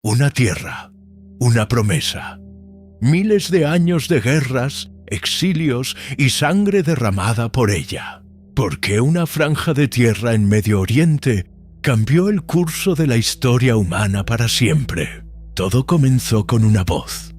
Una tierra, una promesa. Miles de años de guerras, exilios y sangre derramada por ella. ¿Por qué una franja de tierra en Medio Oriente cambió el curso de la historia humana para siempre? Todo comenzó con una voz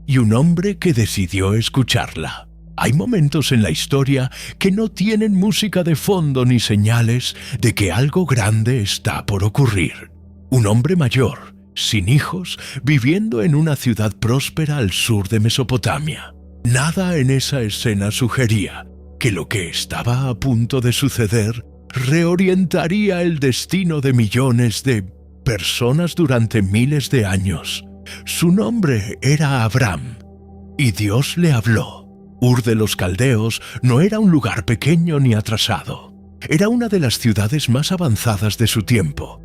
y un hombre que decidió escucharla. Hay momentos en la historia que no tienen música de fondo ni señales de que algo grande está por ocurrir. Un hombre mayor, sin hijos, viviendo en una ciudad próspera al sur de Mesopotamia. Nada en esa escena sugería que lo que estaba a punto de suceder reorientaría el destino de millones de personas durante miles de años. Su nombre era Abram, y Dios le habló. Ur de los Caldeos no era un lugar pequeño ni atrasado. Era una de las ciudades más avanzadas de su tiempo,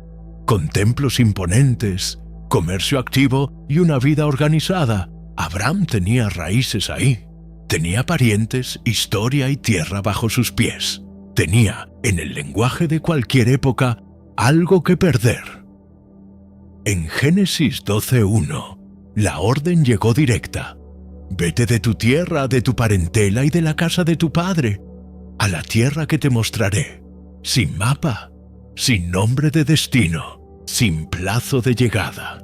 con templos imponentes, comercio activo y una vida organizada. Abram tenía raíces ahí. Tenía parientes, historia y tierra bajo sus pies. Tenía, en el lenguaje de cualquier época, algo que perder. En Génesis 12:1, la orden llegó directa. Vete de tu tierra, de tu parentela y de la casa de tu padre, a la tierra que te mostraré, sin mapa, sin nombre de destino, sin plazo de llegada.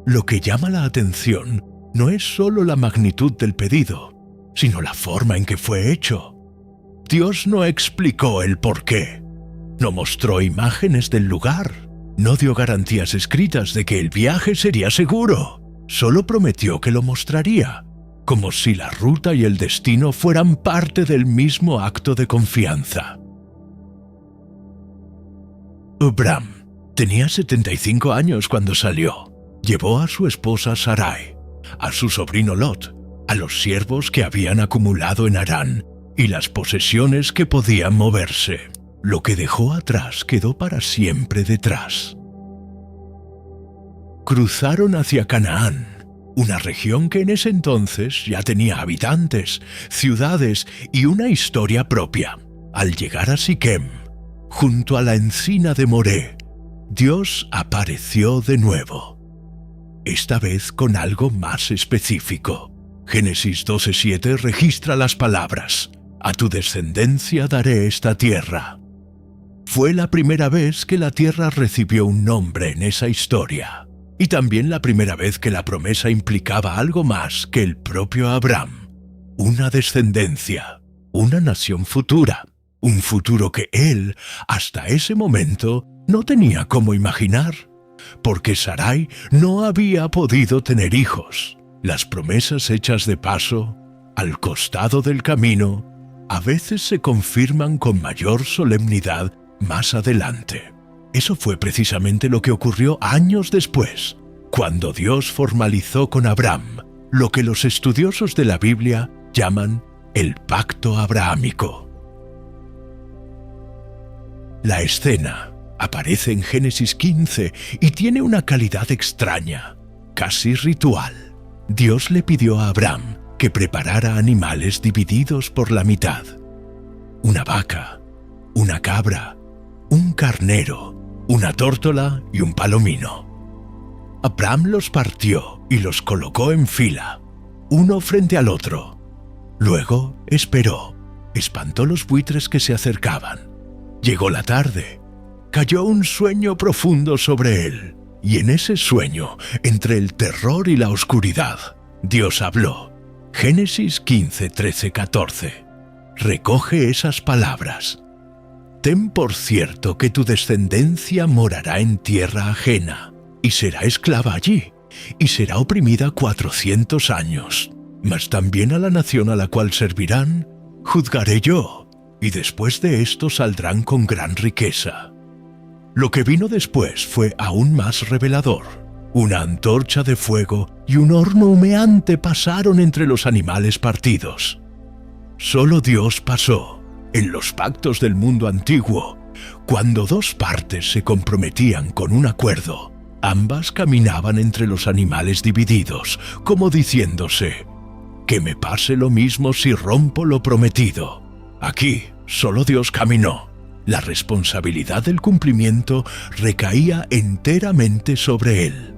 Lo que llama la atención no es solo la magnitud del pedido, sino la forma en que fue hecho. Dios no explicó el porqué, no mostró imágenes del lugar, no dio garantías escritas de que el viaje sería seguro. Solo prometió que lo mostraría, como si la ruta y el destino fueran parte del mismo acto de confianza. Abram tenía 75 años cuando salió. Llevó a su esposa Sarai, a su sobrino Lot, a los siervos que habían acumulado en Harán y las posesiones que podían moverse. Lo que dejó atrás quedó para siempre detrás. Cruzaron hacia Canaán, una región que en ese entonces ya tenía habitantes, ciudades y una historia propia. Al llegar a Siquem, junto a la encina de Moré, Dios apareció de nuevo. Esta vez con algo más específico. Génesis 12:7 registra las palabras: «A tu descendencia daré esta tierra». Fue la primera vez que la tierra recibió un nombre en esa historia. Y también la primera vez que la promesa implicaba algo más que el propio Abram. Una descendencia, una nación futura, un futuro que él, hasta ese momento, no tenía cómo imaginar, porque Sarai no había podido tener hijos. Las promesas hechas de paso, al costado del camino, a veces se confirman con mayor solemnidad más adelante. Eso fue precisamente lo que ocurrió años después, cuando Dios formalizó con Abram lo que los estudiosos de la Biblia llaman el pacto abrahámico. La escena aparece en Génesis 15 y tiene una calidad extraña, casi ritual. Dios le pidió a Abram que preparara animales divididos por la mitad: una vaca, una cabra, un carnero, una tórtola y un palomino. Abram los partió y los colocó en fila, uno frente al otro. Luego esperó, espantó los buitres que se acercaban. Llegó la tarde, cayó un sueño profundo sobre él, y en ese sueño, entre el terror y la oscuridad, Dios habló. Génesis 15, 13, 14. Recoge esas palabras. Ten por cierto que tu descendencia morará en tierra ajena, y será esclava allí, y será oprimida 400 años. Mas también a la nación a la cual servirán, juzgaré yo, y después de esto saldrán con gran riqueza. Lo que vino después fue aún más revelador. Una antorcha de fuego y un horno humeante pasaron entre los animales partidos. Solo Dios pasó. En los pactos del mundo antiguo, cuando dos partes se comprometían con un acuerdo, ambas caminaban entre los animales divididos, como diciéndose: «Que me pase lo mismo si rompo lo prometido». Aquí solo Dios caminó. La responsabilidad del cumplimiento recaía enteramente sobre él.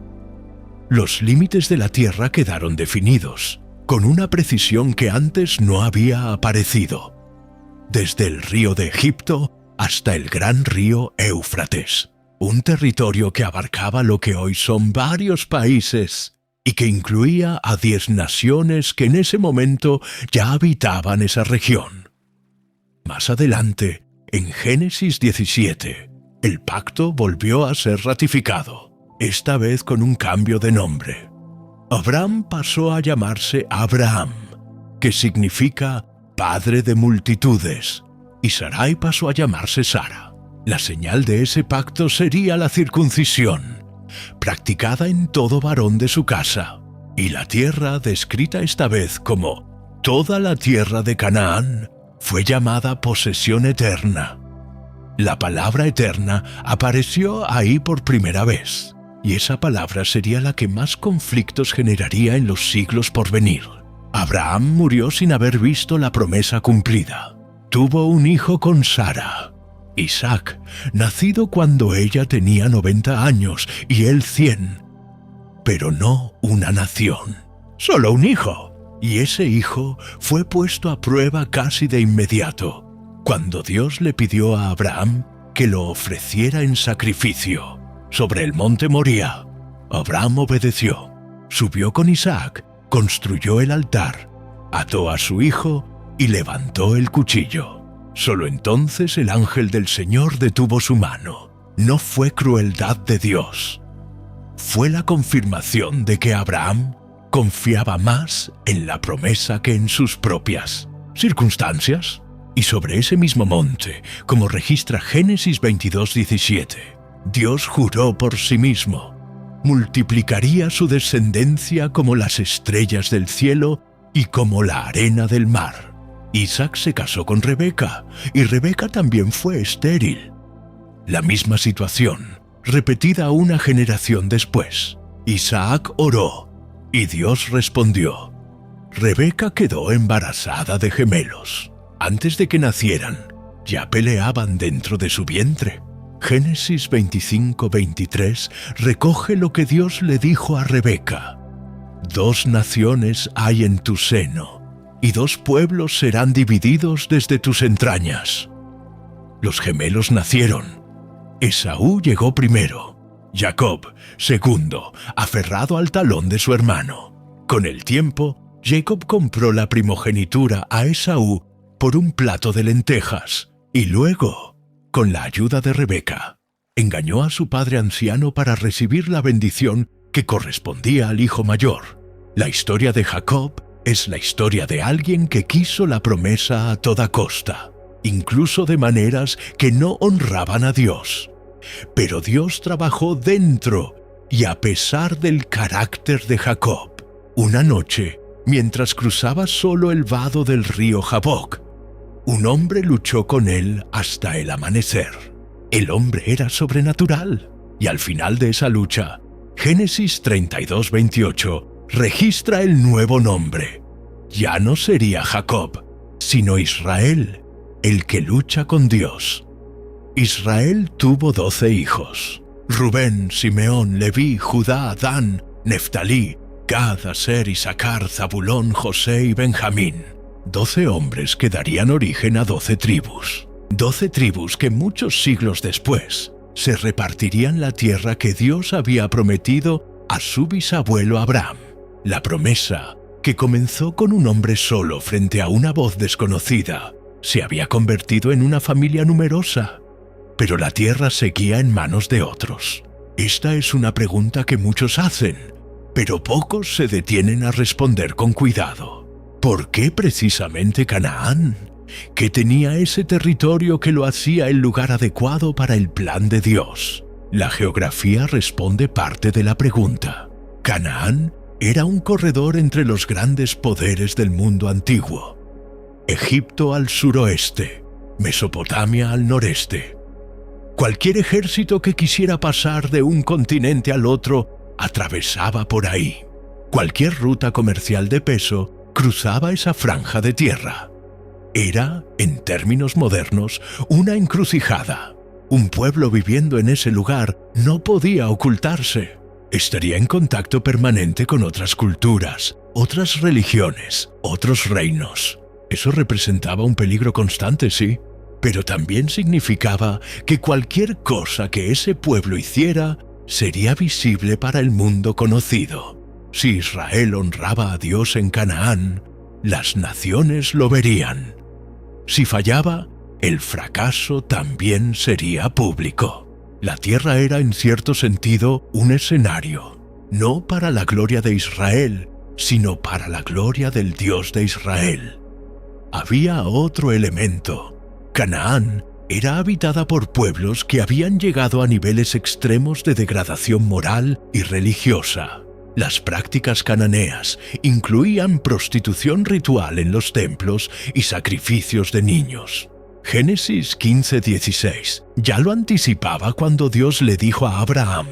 Los límites de la tierra quedaron definidos, con una precisión que antes no había aparecido, desde el río de Egipto hasta el gran río Éufrates, un territorio que abarcaba lo que hoy son varios países y que incluía a 10 naciones que en ese momento ya habitaban esa región. Más adelante, en Génesis 17, el pacto volvió a ser ratificado, esta vez con un cambio de nombre. Abraham pasó a llamarse Abraham, que significa padre de multitudes, y Sarai pasó a llamarse Sara. La señal de ese pacto sería la circuncisión, practicada en todo varón de su casa, y la tierra, descrita esta vez como toda la tierra de Canaán, fue llamada posesión eterna. La palabra eterna apareció ahí por primera vez, y esa palabra sería la que más conflictos generaría en los siglos por venir. Abraham murió sin haber visto la promesa cumplida. Tuvo un hijo con Sara, Isaac, nacido cuando ella tenía 90 años y él 100, pero no una nación, solo un hijo. Y ese hijo fue puesto a prueba casi de inmediato, cuando Dios le pidió a Abraham que lo ofreciera en sacrificio sobre el monte Moría. Abraham obedeció, subió con Isaac, construyó el altar, ató a su hijo y levantó el cuchillo. Solo entonces el ángel del Señor detuvo su mano. No fue crueldad de Dios. Fue la confirmación de que Abraham confiaba más en la promesa que en sus propias circunstancias. Y sobre ese mismo monte, como registra Génesis 22:17, Dios juró por sí mismo: multiplicaría su descendencia como las estrellas del cielo y como la arena del mar. Isaac se casó con Rebeca, y Rebeca también fue estéril. La misma situación, repetida una generación después. Isaac oró, y Dios respondió. Rebeca quedó embarazada de gemelos. Antes de que nacieran, ya peleaban dentro de su vientre. Génesis 25:23 recoge lo que Dios le dijo a Rebeca: 2 naciones hay en tu seno, y 2 pueblos serán divididos desde tus entrañas. Los gemelos nacieron. Esaú llegó primero, Jacob segundo, aferrado al talón de su hermano. Con el tiempo, Jacob compró la primogenitura a Esaú por un plato de lentejas, y luego, con la ayuda de Rebeca, engañó a su padre anciano para recibir la bendición que correspondía al hijo mayor. La historia de Jacob es la historia de alguien que quiso la promesa a toda costa, incluso de maneras que no honraban a Dios. Pero Dios trabajó dentro y a pesar del carácter de Jacob. Una noche, mientras cruzaba solo el vado del río Jaboc, un hombre luchó con él hasta el amanecer. El hombre era sobrenatural, y al final de esa lucha, Génesis 32:28 registra el nuevo nombre. Ya no sería Jacob, sino Israel, el que lucha con Dios. Israel tuvo 12 hijos: Rubén, Simeón, Leví, Judá, Dan, Neftalí, Gad, Aser, Isaacar, Zabulón, José y Benjamín. 12 hombres que darían origen a 12 tribus. 12 tribus que muchos siglos después se repartirían la tierra que Dios había prometido a su bisabuelo Abraham. La promesa, que comenzó con un hombre solo frente a una voz desconocida, se había convertido en una familia numerosa. Pero la tierra seguía en manos de otros. Esta es una pregunta que muchos hacen, pero pocos se detienen a responder con cuidado. ¿Por qué precisamente Canaán? ¿Qué tenía ese territorio que lo hacía el lugar adecuado para el plan de Dios? La geografía responde parte de la pregunta. Canaán era un corredor entre los grandes poderes del mundo antiguo. Egipto al suroeste, Mesopotamia al noreste. Cualquier ejército que quisiera pasar de un continente al otro atravesaba por ahí. Cualquier ruta comercial de peso cruzaba esa franja de tierra. Era, en términos modernos, una encrucijada. Un pueblo viviendo en ese lugar no podía ocultarse. Estaría en contacto permanente con otras culturas, otras religiones, otros reinos. Eso representaba un peligro constante, sí, pero también significaba que cualquier cosa que ese pueblo hiciera sería visible para el mundo conocido. Si Israel honraba a Dios en Canaán, las naciones lo verían. Si fallaba, el fracaso también sería público. La tierra era en cierto sentido un escenario, no para la gloria de Israel, sino para la gloria del Dios de Israel. Había otro elemento. Canaán era habitada por pueblos que habían llegado a niveles extremos de degradación moral y religiosa. Las prácticas cananeas incluían prostitución ritual en los templos y sacrificios de niños. Génesis 15:16 ya lo anticipaba cuando Dios le dijo a Abraham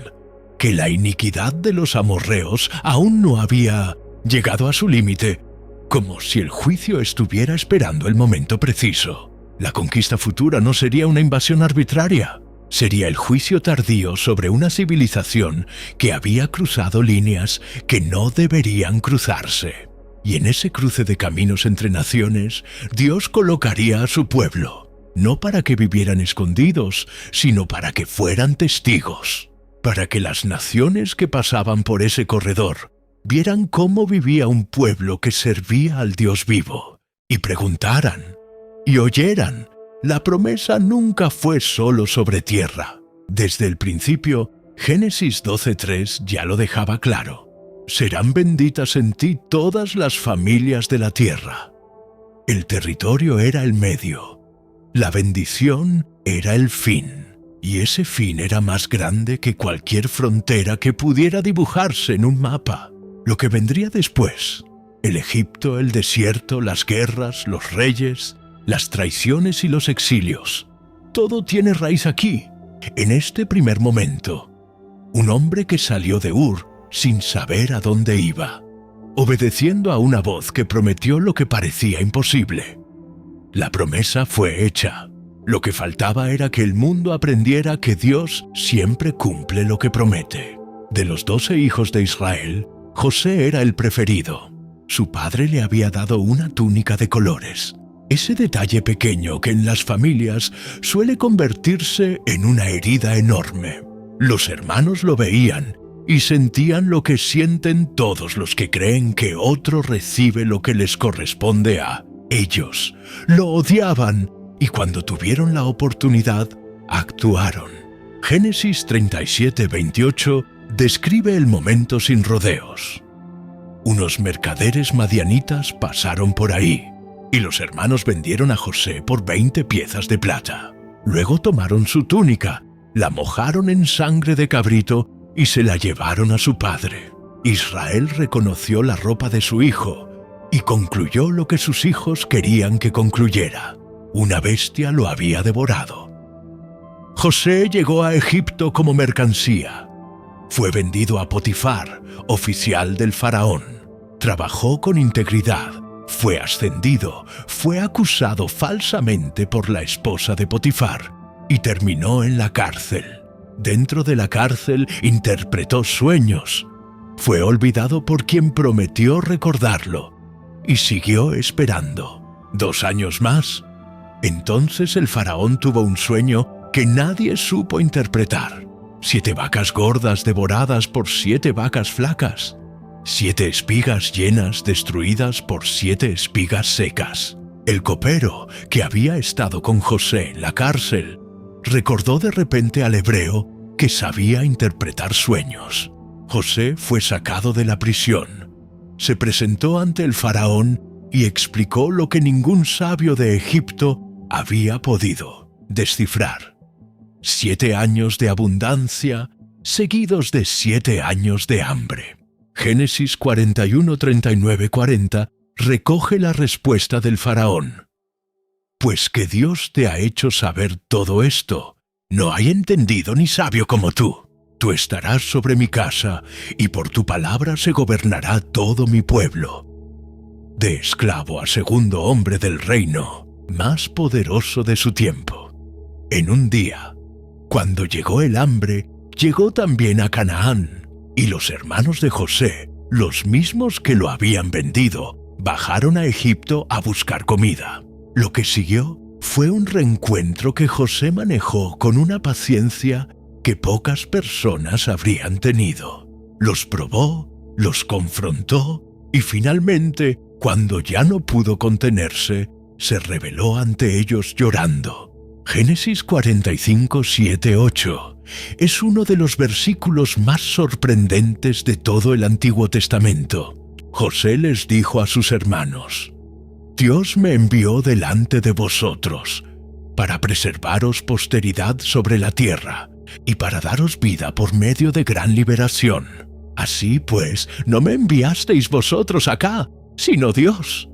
que la iniquidad de los amorreos aún no había llegado a su límite, como si el juicio estuviera esperando el momento preciso. La conquista futura no sería una invasión arbitraria, sería el juicio tardío sobre una civilización que había cruzado líneas que no deberían cruzarse. Y en ese cruce de caminos entre naciones, Dios colocaría a su pueblo, no para que vivieran escondidos, sino para que fueran testigos, para que las naciones que pasaban por ese corredor vieran cómo vivía un pueblo que servía al Dios vivo, y preguntaran, y oyeran. La promesa nunca fue solo sobre tierra. Desde el principio, Génesis 12:3 ya lo dejaba claro. Serán benditas en ti todas las familias de la tierra. El territorio era el medio. La bendición era el fin. Y ese fin era más grande que cualquier frontera que pudiera dibujarse en un mapa. Lo que vendría después, el Egipto, el desierto, las guerras, los reyes, las traiciones y los exilios, todo tiene raíz aquí, en este primer momento. Un hombre que salió de Ur sin saber a dónde iba, obedeciendo a una voz que prometió lo que parecía imposible. La promesa fue hecha. Lo que faltaba era que el mundo aprendiera que Dios siempre cumple lo que promete. De los 12 hijos de Israel, José era el preferido. Su padre le había dado una túnica de colores. Ese detalle pequeño que en las familias suele convertirse en una herida enorme. Los hermanos lo veían y sentían lo que sienten todos los que creen que otro recibe lo que les corresponde a ellos. Lo odiaban y cuando tuvieron la oportunidad, actuaron. Génesis 37:28 describe el momento sin rodeos. Unos mercaderes madianitas pasaron por ahí, y los hermanos vendieron a José por 20 piezas de plata. Luego tomaron su túnica, la mojaron en sangre de cabrito y se la llevaron a su padre. Israel reconoció la ropa de su hijo y concluyó lo que sus hijos querían que concluyera. Una bestia lo había devorado. José llegó a Egipto como mercancía. Fue vendido a Potifar, oficial del faraón. Trabajó con integridad. Fue ascendido, fue acusado falsamente por la esposa de Potifar y terminó en la cárcel. Dentro de la cárcel interpretó sueños. Fue olvidado por quien prometió recordarlo y siguió esperando. 2 años más. Entonces el faraón tuvo un sueño que nadie supo interpretar. 7 vacas gordas devoradas por 7 vacas flacas. 7 espigas llenas destruidas por 7 espigas secas. El copero, que había estado con José en la cárcel, recordó de repente al hebreo que sabía interpretar sueños. José fue sacado de la prisión. Se presentó ante el faraón y explicó lo que ningún sabio de Egipto había podido descifrar. 7 años de abundancia seguidos de 7 años de hambre. Génesis 41, 39, 40 recoge la respuesta del faraón. Pues que Dios te ha hecho saber todo esto. No hay entendido ni sabio como tú. Tú estarás sobre mi casa, y por tu palabra se gobernará todo mi pueblo. De esclavo a segundo hombre del reino, más poderoso de su tiempo. En un día, cuando llegó el hambre, llegó también a Canaán, y los hermanos de José, los mismos que lo habían vendido, bajaron a Egipto a buscar comida. Lo que siguió fue un reencuentro que José manejó con una paciencia que pocas personas habrían tenido. Los probó, los confrontó y finalmente, cuando ya no pudo contenerse, se rebeló ante ellos llorando. Génesis 45, 7, 8 es uno de los versículos más sorprendentes de todo el Antiguo Testamento. José les dijo a sus hermanos: Dios me envió delante de vosotros para preservaros posteridad sobre la tierra y para daros vida por medio de gran liberación. Así pues, no me enviasteis vosotros acá, sino Dios.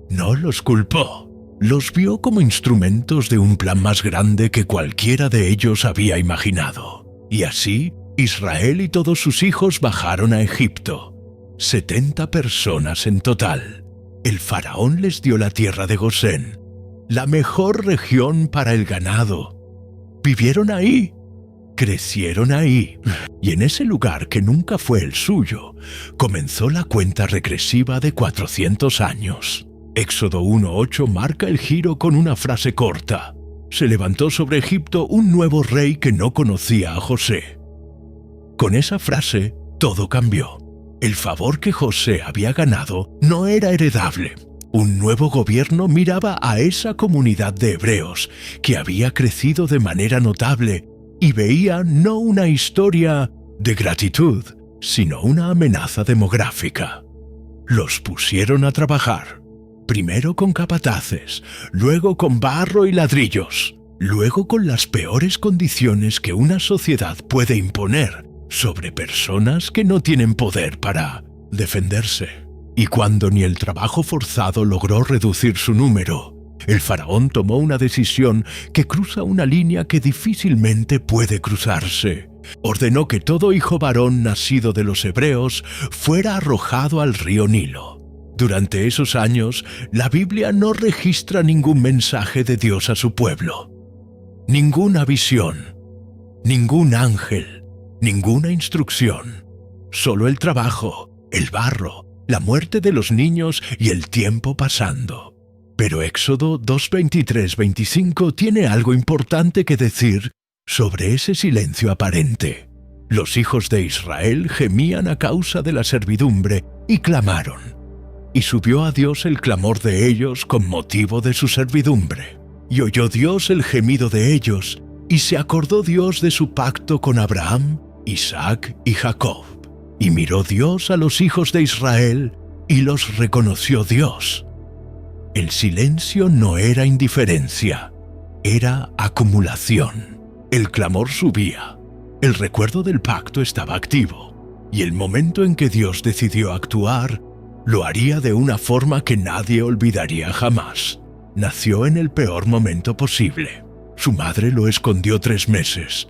No los culpó. Los vio como instrumentos de un plan más grande que cualquiera de ellos había imaginado. Y así, Israel y todos sus hijos bajaron a Egipto. 70 personas en total. El faraón les dio la tierra de Gosén, la mejor región para el ganado. Vivieron ahí, crecieron ahí, y en ese lugar que nunca fue el suyo, comenzó la cuenta regresiva de 400 años. Éxodo 1:8 marca el giro con una frase corta: se levantó sobre Egipto un nuevo rey que no conocía a José. Con esa frase, todo cambió. El favor que José había ganado no era heredable. Un nuevo gobierno miraba a esa comunidad de hebreos que había crecido de manera notable y veía no una historia de gratitud, sino una amenaza demográfica. Los pusieron a trabajar, primero con capataces, luego con barro y ladrillos, luego con las peores condiciones que una sociedad puede imponer sobre personas que no tienen poder para defenderse. Y cuando ni el trabajo forzado logró reducir su número, el faraón tomó una decisión que cruza una línea que difícilmente puede cruzarse. Ordenó que todo hijo varón nacido de los hebreos fuera arrojado al río Nilo. Durante esos años, la Biblia no registra ningún mensaje de Dios a su pueblo. Ninguna visión, ningún ángel, ninguna instrucción. Solo el trabajo, el barro, la muerte de los niños y el tiempo pasando. Pero Éxodo 2:23-25 tiene algo importante que decir sobre ese silencio aparente. Los hijos de Israel gemían a causa de la servidumbre y clamaron. Y subió a Dios el clamor de ellos con motivo de su servidumbre. Y oyó Dios el gemido de ellos, y se acordó Dios de su pacto con Abraham, Isaac y Jacob. Y miró Dios a los hijos de Israel, y los reconoció Dios. El silencio no era indiferencia, era acumulación. El clamor subía, el recuerdo del pacto estaba activo, y el momento en que Dios decidió actuar, lo haría de una forma que nadie olvidaría jamás. Nació en el peor momento posible. Su madre lo escondió 3 meses,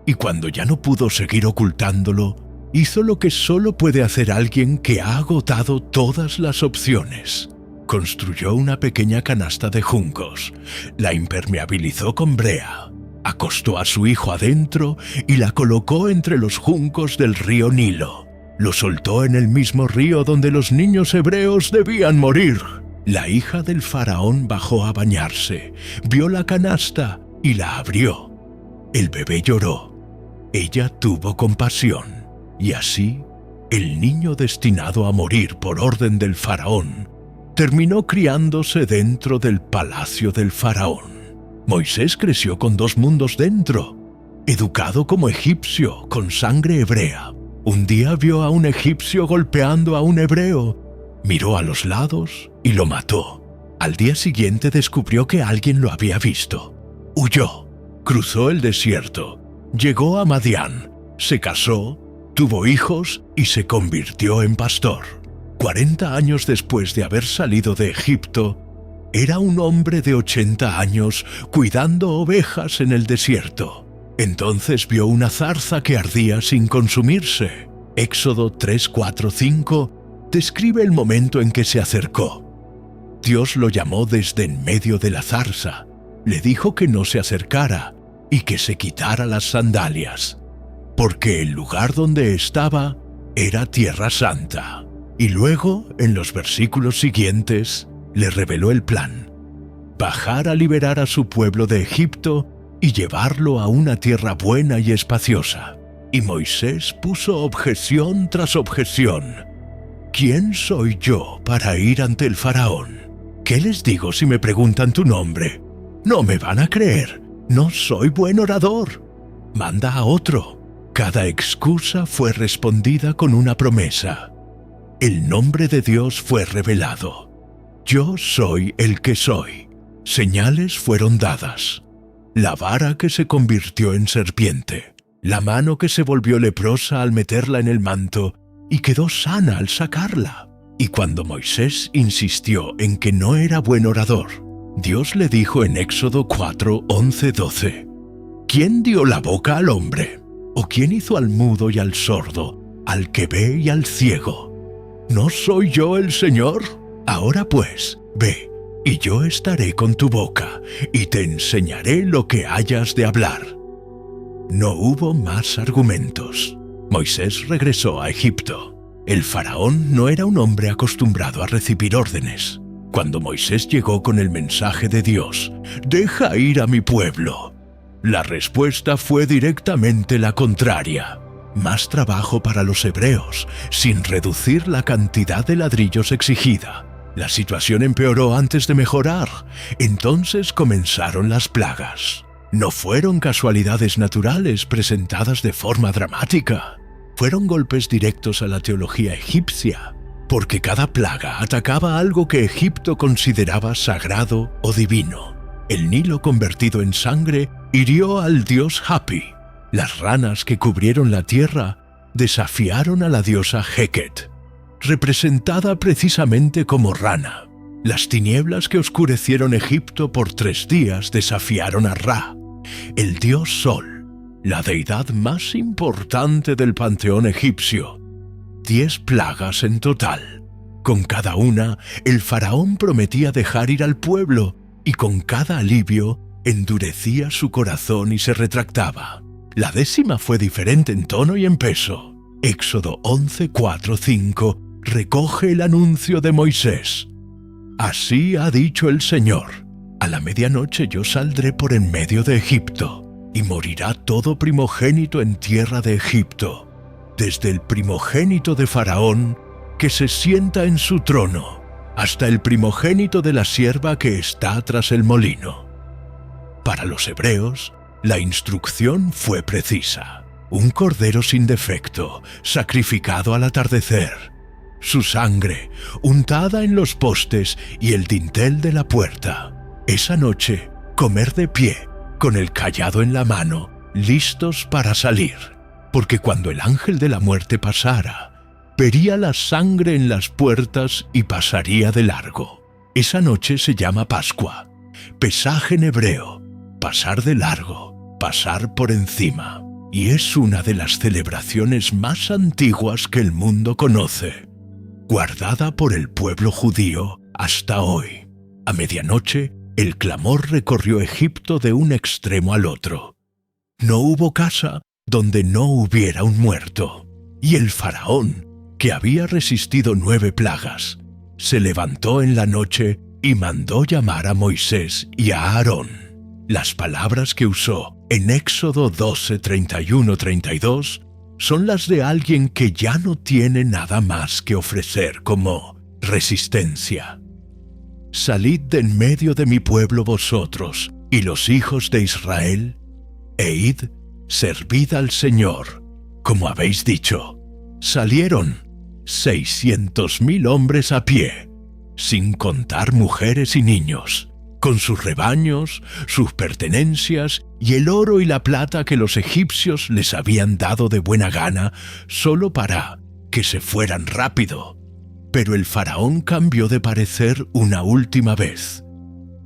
y cuando ya no pudo seguir ocultándolo, hizo lo que solo puede hacer alguien que ha agotado todas las opciones. Construyó una pequeña canasta de juncos, la impermeabilizó con brea, acostó a su hijo adentro y la colocó entre los juncos del río Nilo. Lo soltó en el mismo río donde los niños hebreos debían morir. La hija del faraón bajó a bañarse, vio la canasta y la abrió. El bebé lloró. Ella tuvo compasión. Y así, el niño destinado a morir por orden del faraón terminó criándose dentro del palacio del faraón. Moisés creció con 2 mundos dentro, educado como egipcio con sangre hebrea. Un día vio a un egipcio golpeando a un hebreo, miró a los lados y lo mató. Al día siguiente descubrió que alguien lo había visto. Huyó, cruzó el desierto, llegó a Madián, se casó, tuvo hijos y se convirtió en pastor. 40 años después de haber salido de Egipto, era un hombre de 80 años cuidando ovejas en el desierto. Entonces vio una zarza que ardía sin consumirse. Éxodo 3:4-5 describe el momento en que se acercó. Dios lo llamó desde en medio de la zarza, le dijo que no se acercara y que se quitara las sandalias, porque el lugar donde estaba era tierra santa. Y luego, en los versículos siguientes, le reveló el plan: bajar a liberar a su pueblo de Egipto y llevarlo a una tierra buena y espaciosa. Y Moisés puso objeción tras objeción. ¿Quién soy yo para ir ante el faraón? ¿Qué les digo si me preguntan tu nombre? No me van a creer. No soy buen orador. Manda a otro. Cada excusa fue respondida con una promesa. El nombre de Dios fue revelado. Yo soy el que soy. Señales fueron dadas. La vara que se convirtió en serpiente. La mano que se volvió leprosa al meterla en el manto y quedó sana al sacarla. Y cuando Moisés insistió en que no era buen orador, Dios le dijo en Éxodo 4, 11, 12: ¿Quién dio la boca al hombre? ¿O quién hizo al mudo y al sordo, al que ve y al ciego? ¿No soy yo el Señor? Ahora pues, ve, y yo estaré con tu boca, y te enseñaré lo que hayas de hablar. No hubo más argumentos. Moisés regresó a Egipto. El faraón no era un hombre acostumbrado a recibir órdenes. Cuando Moisés llegó con el mensaje de Dios: «Deja ir a mi pueblo», la respuesta fue directamente la contraria. Más trabajo para los hebreos, sin reducir la cantidad de ladrillos exigida. La situación empeoró antes de mejorar. Entonces comenzaron las plagas. No fueron casualidades naturales presentadas de forma dramática. Fueron golpes directos a la teología egipcia, porque cada plaga atacaba algo que Egipto consideraba sagrado o divino. El Nilo convertido en sangre hirió al dios Hapi. Las ranas que cubrieron la tierra desafiaron a la diosa Heket, representada precisamente como rana. Las tinieblas que oscurecieron Egipto por 3 días desafiaron a Ra, el dios Sol, la deidad más importante del panteón egipcio. 10 plagas en total. Con cada una, el faraón prometía dejar ir al pueblo, y con cada alivio, endurecía su corazón y se retractaba. La 10ª fue diferente en tono y en peso. Éxodo 11, 4, 5 recoge el anuncio de Moisés. Así ha dicho el Señor: a la medianoche yo saldré por en medio de Egipto, y morirá todo primogénito en tierra de Egipto, desde el primogénito de Faraón, que se sienta en su trono, hasta el primogénito de la sierva que está tras el molino. Para los hebreos, la instrucción fue precisa: un cordero sin defecto, sacrificado al atardecer, su sangre untada en los postes y el dintel de la puerta. Esa noche, comer de pie, con el cayado en la mano, listos para salir, porque cuando el ángel de la muerte pasara, vería la sangre en las puertas y pasaría de largo. Esa noche se llama Pascua, Pesaj en hebreo, pasar de largo, pasar por encima, y es una de las celebraciones más antiguas que el mundo conoce, guardada por el pueblo judío hasta hoy. A medianoche, el clamor recorrió Egipto de un extremo al otro. No hubo casa donde no hubiera un muerto, y el faraón, que había resistido 9 plagas, se levantó en la noche y mandó llamar a Moisés y a Aarón. Las palabras que usó en Éxodo 12, 31-32 son las de alguien que ya no tiene nada más que ofrecer como resistencia. Salid de en medio de mi pueblo vosotros y los hijos de Israel, e id, servid al Señor, como habéis dicho. Salieron 600,000 hombres a pie, sin contar mujeres y niños, con sus rebaños, sus pertenencias y el oro y la plata que los egipcios les habían dado de buena gana solo para que se fueran rápido. Pero el faraón cambió de parecer una última vez.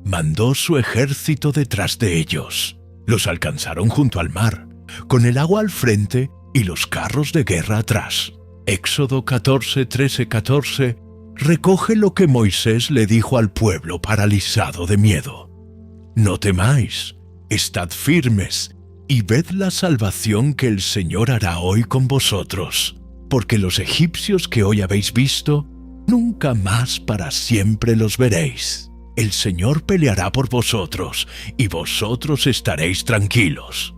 Mandó su ejército detrás de ellos. Los alcanzaron junto al mar, con el agua al frente y los carros de guerra atrás. Éxodo 14, 13, 14 recoge lo que Moisés le dijo al pueblo paralizado de miedo. No temáis, estad firmes y ved la salvación que el Señor hará hoy con vosotros, porque los egipcios que hoy habéis visto, nunca más para siempre los veréis. El Señor peleará por vosotros y vosotros estaréis tranquilos.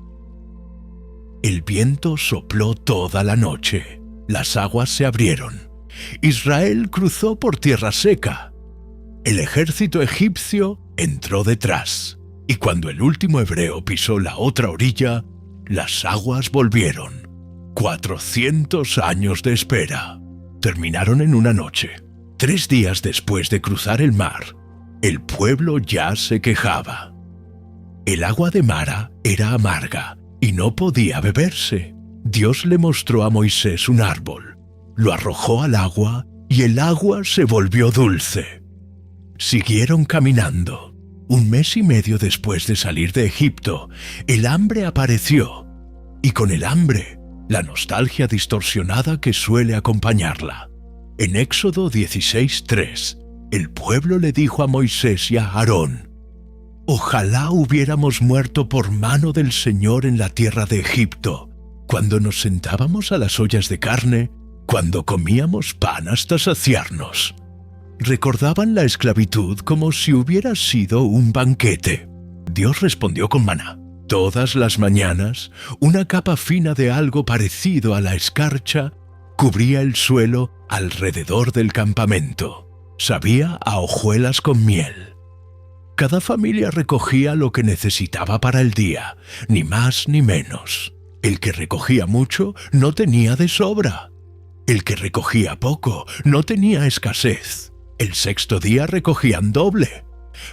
El viento sopló toda la noche, las aguas se abrieron. Israel cruzó por tierra seca. El ejército egipcio entró detrás, y cuando el último hebreo pisó la otra orilla, las aguas volvieron. 400 años de espera terminaron en una noche. 3 días después de cruzar el mar, el pueblo ya se quejaba. El agua de Mara era amarga y no podía beberse. Dios le mostró a Moisés un árbol, lo arrojó al agua y el agua se volvió dulce. Siguieron caminando. 1 mes y medio después de salir de Egipto, el hambre apareció, y con el hambre, la nostalgia distorsionada que suele acompañarla. En Éxodo 16:3, el pueblo le dijo a Moisés y a Aarón: «Ojalá hubiéramos muerto por mano del Señor en la tierra de Egipto, cuando nos sentábamos a las ollas de carne, cuando comíamos pan hasta saciarnos». Recordaban la esclavitud como si hubiera sido un banquete. Dios respondió con maná. Todas las mañanas, una capa fina de algo parecido a la escarcha cubría el suelo alrededor del campamento. Sabía a hojuelas con miel. Cada familia recogía lo que necesitaba para el día, ni más ni menos. El que recogía mucho no tenía de sobra. El que recogía poco no tenía escasez. El 6º día recogían doble,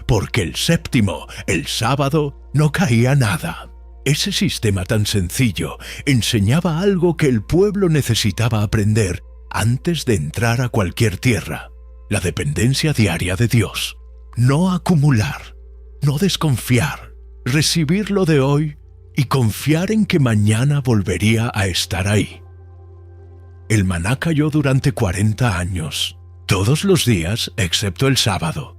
porque el 7º, el sábado, no caía nada. Ese sistema tan sencillo enseñaba algo que el pueblo necesitaba aprender antes de entrar a cualquier tierra: la dependencia diaria de Dios. No acumular, no desconfiar, recibir lo de hoy y confiar en que mañana volvería a estar ahí. El maná cayó durante 40 años, todos los días excepto el sábado,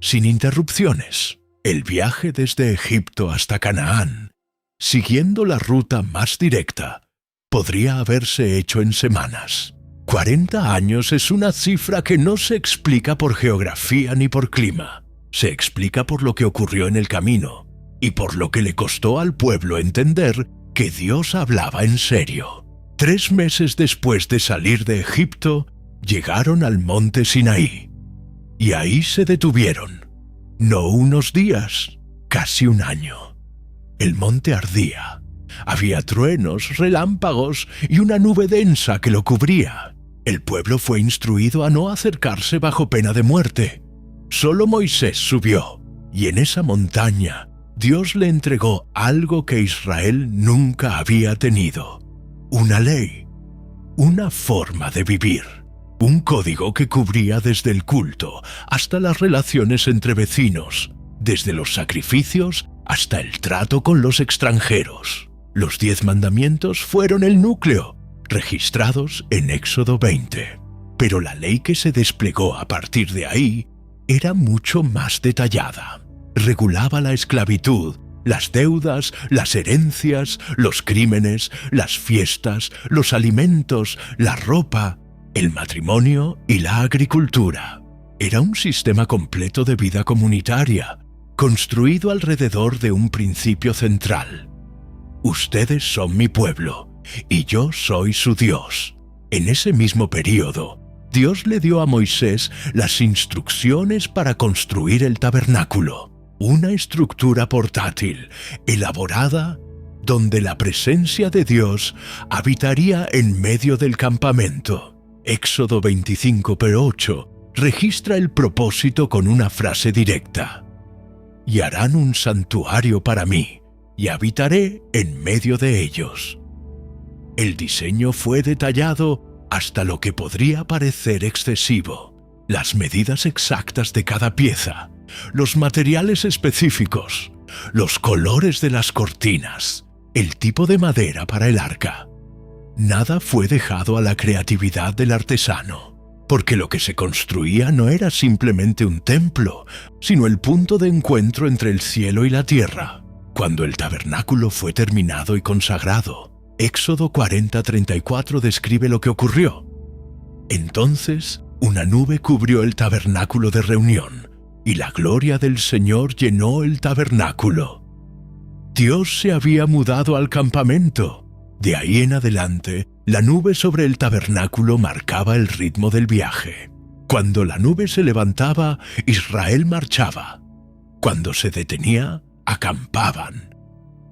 sin interrupciones. El viaje desde Egipto hasta Canaán, siguiendo la ruta más directa, podría haberse hecho en semanas. 40 años es una cifra que no se explica por geografía ni por clima. Se explica por lo que ocurrió en el camino y por lo que le costó al pueblo entender que Dios hablaba en serio. 3 meses después de salir de Egipto, llegaron al monte Sinaí. Y ahí se detuvieron. No unos días, casi un año. El monte ardía. Había truenos, relámpagos y una nube densa que lo cubría. El pueblo fue instruido a no acercarse bajo pena de muerte. Solo Moisés subió, y en esa montaña Dios le entregó algo que Israel nunca había tenido: una ley, una forma de vivir, un código que cubría desde el culto hasta las relaciones entre vecinos, desde los sacrificios hasta el trato con los extranjeros. Los 10 mandamientos fueron el núcleo, registrados en Éxodo 20. Pero la ley que se desplegó a partir de ahí era mucho más detallada. Regulaba la esclavitud, las deudas, las herencias, los crímenes, las fiestas, los alimentos, la ropa, el matrimonio y la agricultura. Era un sistema completo de vida comunitaria, construido alrededor de un principio central: ustedes son mi pueblo, y yo soy su Dios. En ese mismo período, Dios le dio a Moisés las instrucciones para construir el tabernáculo, una estructura portátil, elaborada, donde la presencia de Dios habitaría en medio del campamento. Éxodo 25:8 registra el propósito con una frase directa: «Y harán un santuario para mí, y habitaré en medio de ellos». El diseño fue detallado hasta lo que podría parecer excesivo. Las medidas exactas de cada pieza, los materiales específicos, los colores de las cortinas, el tipo de madera para el arca. Nada fue dejado a la creatividad del artesano. porque lo que se construía no era simplemente un templo, sino el punto de encuentro entre el cielo y la tierra. Cuando el tabernáculo fue terminado y consagrado, Éxodo 40:34 describe lo que ocurrió. Entonces, una nube cubrió el tabernáculo de reunión, y la gloria del Señor llenó el tabernáculo. Dios se había mudado al campamento. De ahí en adelante, la nube sobre el tabernáculo marcaba el ritmo del viaje. Cuando la nube se levantaba, Israel marchaba. Cuando se detenía, acampaban.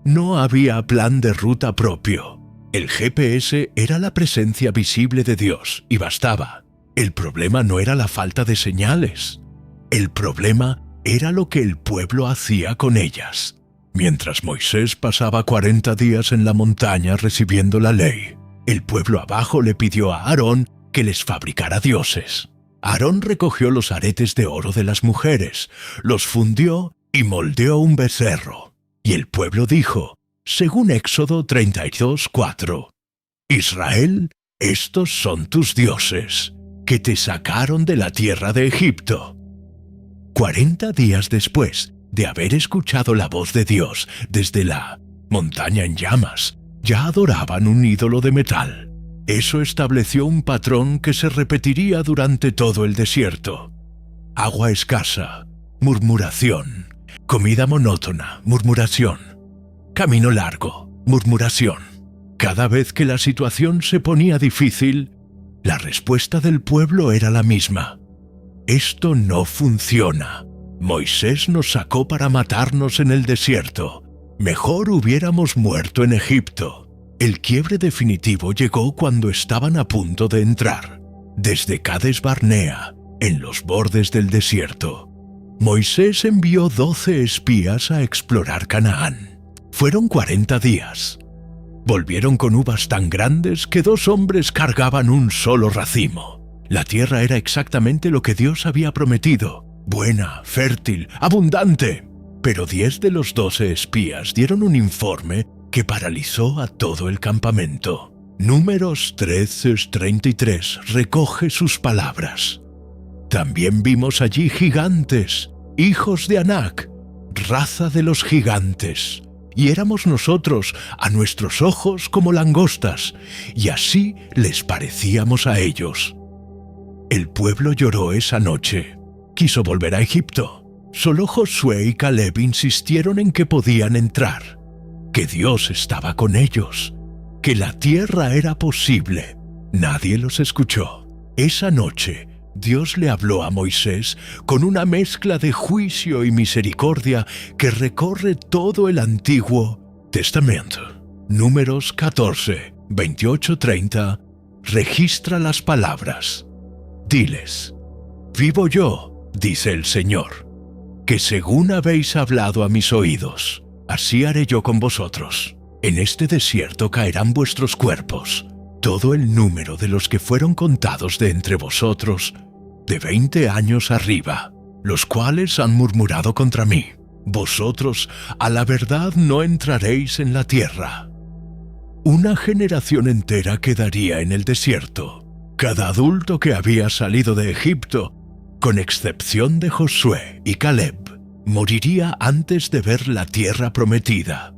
No había plan de ruta propio. El GPS era la presencia visible de Dios y bastaba. El problema no era la falta de señales. El problema era lo que el pueblo hacía con ellas. Mientras Moisés pasaba 40 días en la montaña recibiendo la ley, el pueblo abajo le pidió a Aarón que les fabricara dioses. Aarón recogió los aretes de oro de las mujeres, los fundió y moldeó un becerro. Y el pueblo dijo, según Éxodo 32:4, Israel, estos son tus dioses, que te sacaron de la tierra de Egipto. 40 días después de haber escuchado la voz de Dios desde la montaña en llamas, ya adoraban un ídolo de metal. Eso estableció un patrón que se repetiría durante todo el desierto. Agua escasa, murmuración. Comida monótona, murmuración. Camino largo, murmuración. Cada vez que la situación se ponía difícil, la respuesta del pueblo era la misma. Esto no funciona. Moisés nos sacó para matarnos en el desierto. Mejor hubiéramos muerto en Egipto. El quiebre definitivo llegó cuando estaban a punto de entrar. Desde Cades Barnea, en los bordes del desierto, Moisés envió 12 espías a explorar Canaán. Fueron 40 días. Volvieron con uvas tan grandes que 2 hombres cargaban un solo racimo. La tierra era exactamente lo que Dios había prometido. Buena, fértil, abundante. Pero 10 de los 12 espías dieron un informe que paralizó a todo el campamento. Números 13:33 recoge sus palabras. También vimos allí gigantes, hijos de Anac, raza de los gigantes. Y éramos nosotros, a nuestros ojos como langostas, y así les parecíamos a ellos. El pueblo lloró esa noche. Quiso volver a Egipto. Solo Josué y Caleb insistieron en que podían entrar, que Dios estaba con ellos, que la tierra era posible. Nadie los escuchó. Esa noche, Dios le habló a Moisés con una mezcla de juicio y misericordia que recorre todo el Antiguo Testamento. Números 14, 28-30 registra las palabras. Diles, vivo yo, dice el Señor, que según habéis hablado a mis oídos, así haré yo con vosotros. En este desierto caerán vuestros cuerpos, todo el número de los que fueron contados de entre vosotros, de 20 años arriba, los cuales han murmurado contra mí. Vosotros, a la verdad, no entraréis en la tierra. Una generación entera quedaría en el desierto. Cada adulto que había salido de Egipto, con excepción de Josué y Caleb, moriría antes de ver la tierra prometida.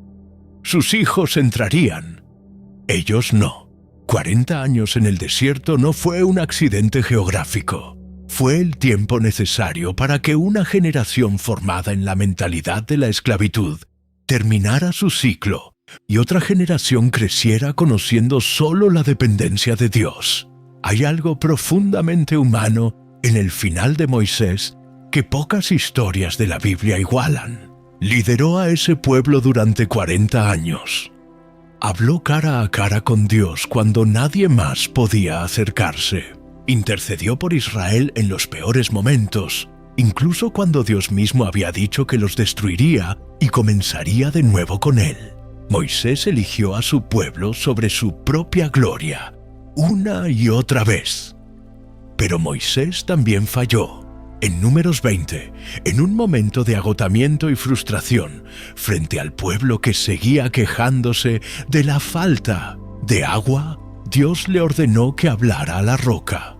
Sus hijos entrarían. Ellos no. 40 años en el desierto no fue un accidente geográfico. Fue el tiempo necesario para que una generación formada en la mentalidad de la esclavitud terminara su ciclo y otra generación creciera conociendo solo la dependencia de Dios. Hay algo profundamente humano en el final de Moisés que pocas historias de la Biblia igualan. Lideró a ese pueblo durante 40 años. Habló cara a cara con Dios cuando nadie más podía acercarse. Intercedió por Israel en los peores momentos, incluso cuando Dios mismo había dicho que los destruiría y comenzaría de nuevo con él. Moisés eligió a su pueblo sobre su propia gloria, una y otra vez. Pero Moisés también falló. En Números 20, en un momento de agotamiento y frustración, frente al pueblo que seguía quejándose de la falta de agua, Dios le ordenó que hablara a la roca.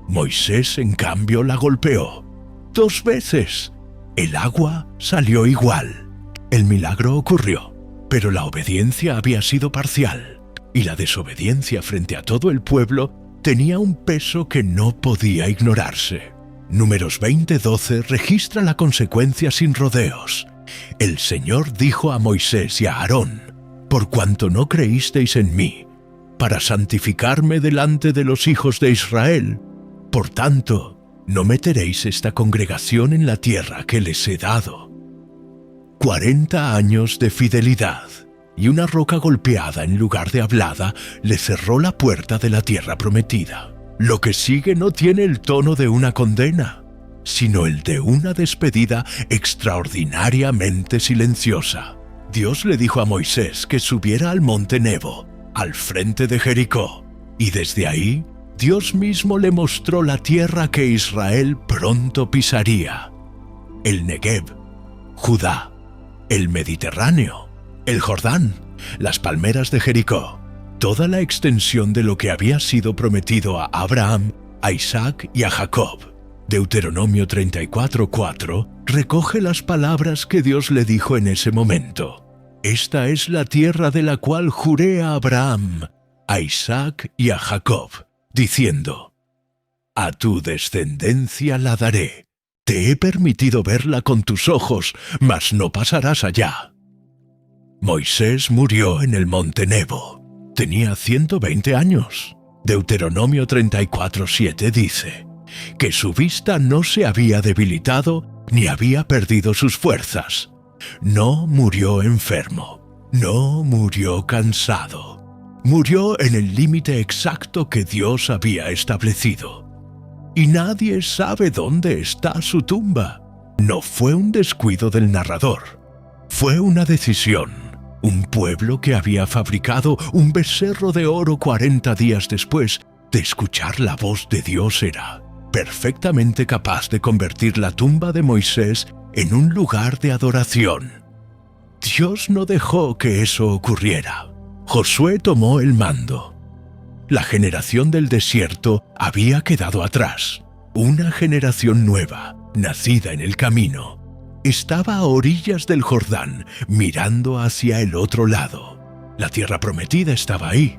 Moisés, en cambio, la golpeó 2 veces. El agua salió igual. El milagro ocurrió, pero la obediencia había sido parcial, y la desobediencia frente a todo el pueblo tenía un peso que no podía ignorarse. Números 20:12 registra la consecuencia sin rodeos. El Señor dijo a Moisés y a Aarón: «Por cuanto no creísteis en mí, para santificarme delante de los hijos de Israel, por tanto, no meteréis esta congregación en la tierra que les he dado». 40 años de fidelidad y una roca golpeada en lugar de hablada le cerró la puerta de la tierra prometida. Lo que sigue no tiene el tono de una condena, sino el de una despedida extraordinariamente silenciosa. Dios le dijo a Moisés que subiera al monte Nebo, al frente de Jericó, y desde ahí Dios mismo le mostró la tierra que Israel pronto pisaría: el Negev, Judá, el Mediterráneo, el Jordán, las palmeras de Jericó, toda la extensión de lo que había sido prometido a Abraham, a Isaac y a Jacob. Deuteronomio 34:4 recoge las palabras que Dios le dijo en ese momento: «Esta es la tierra de la cual juré a Abraham, a Isaac y a Jacob, diciendo: a tu descendencia la daré. Te he permitido verla con tus ojos, mas no pasarás allá». Moisés murió en el monte Nebo. Tenía 120 años. Deuteronomio 34:7 dice que su vista no se había debilitado ni había perdido sus fuerzas. No murió enfermo, no murió cansado. Murió en el límite exacto que Dios había establecido. Y nadie sabe dónde está su tumba. No fue un descuido del narrador. Fue una decisión. Un pueblo que había fabricado un becerro de oro 40 días después de escuchar la voz de Dios era perfectamente capaz de convertir la tumba de Moisés en un lugar de adoración. Dios no dejó que eso ocurriera. Josué tomó el mando. La generación del desierto había quedado atrás. Una generación nueva, nacida en el camino, estaba a orillas del Jordán, mirando hacia el otro lado. La tierra prometida estaba ahí.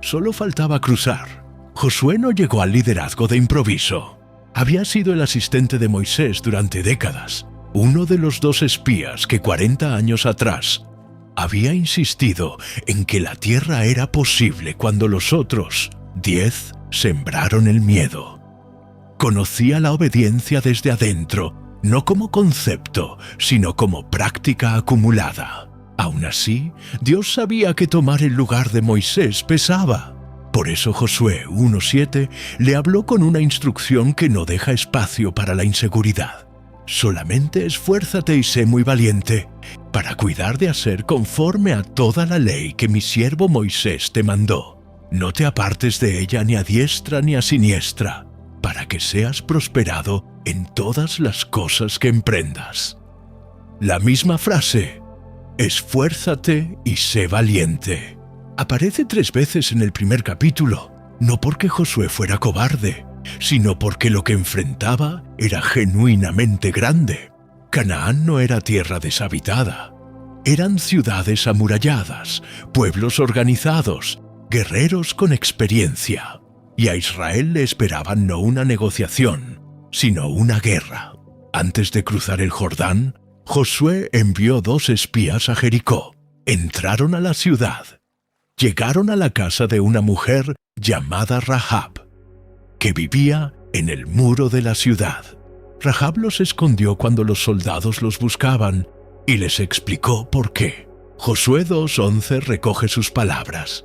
Solo faltaba cruzar. Josué no llegó al liderazgo de improviso. Había sido el asistente de Moisés durante décadas, uno de los 2 espías que 40 años atrás había insistido en que la tierra era posible cuando los otros 10 sembraron el miedo. Conocía la obediencia desde adentro, no como concepto, sino como práctica acumulada. Aún así, Dios sabía que tomar el lugar de Moisés pesaba. Por eso Josué 1:7 le habló con una instrucción que no deja espacio para la inseguridad. Solamente esfuérzate y sé muy valiente, para cuidar de hacer conforme a toda la ley que mi siervo Moisés te mandó. No te apartes de ella ni a diestra ni a siniestra, para que seas prosperado en todas las cosas que emprendas. La misma frase, esfuérzate y sé valiente, aparece 3 veces en el primer capítulo, no porque Josué fuera cobarde, sino porque lo que enfrentaba era genuinamente grande. Canaán no era tierra deshabitada. Eran ciudades amuralladas, pueblos organizados, guerreros con experiencia. Y a Israel le esperaban no una negociación, sino una guerra. Antes de cruzar el Jordán, Josué envió 2 espías a Jericó. Entraron a la ciudad. Llegaron a la casa de una mujer llamada Rahab, que vivía en el muro de la ciudad. Rahab los escondió cuando los soldados los buscaban y les explicó por qué. Josué 2:11 recoge sus palabras.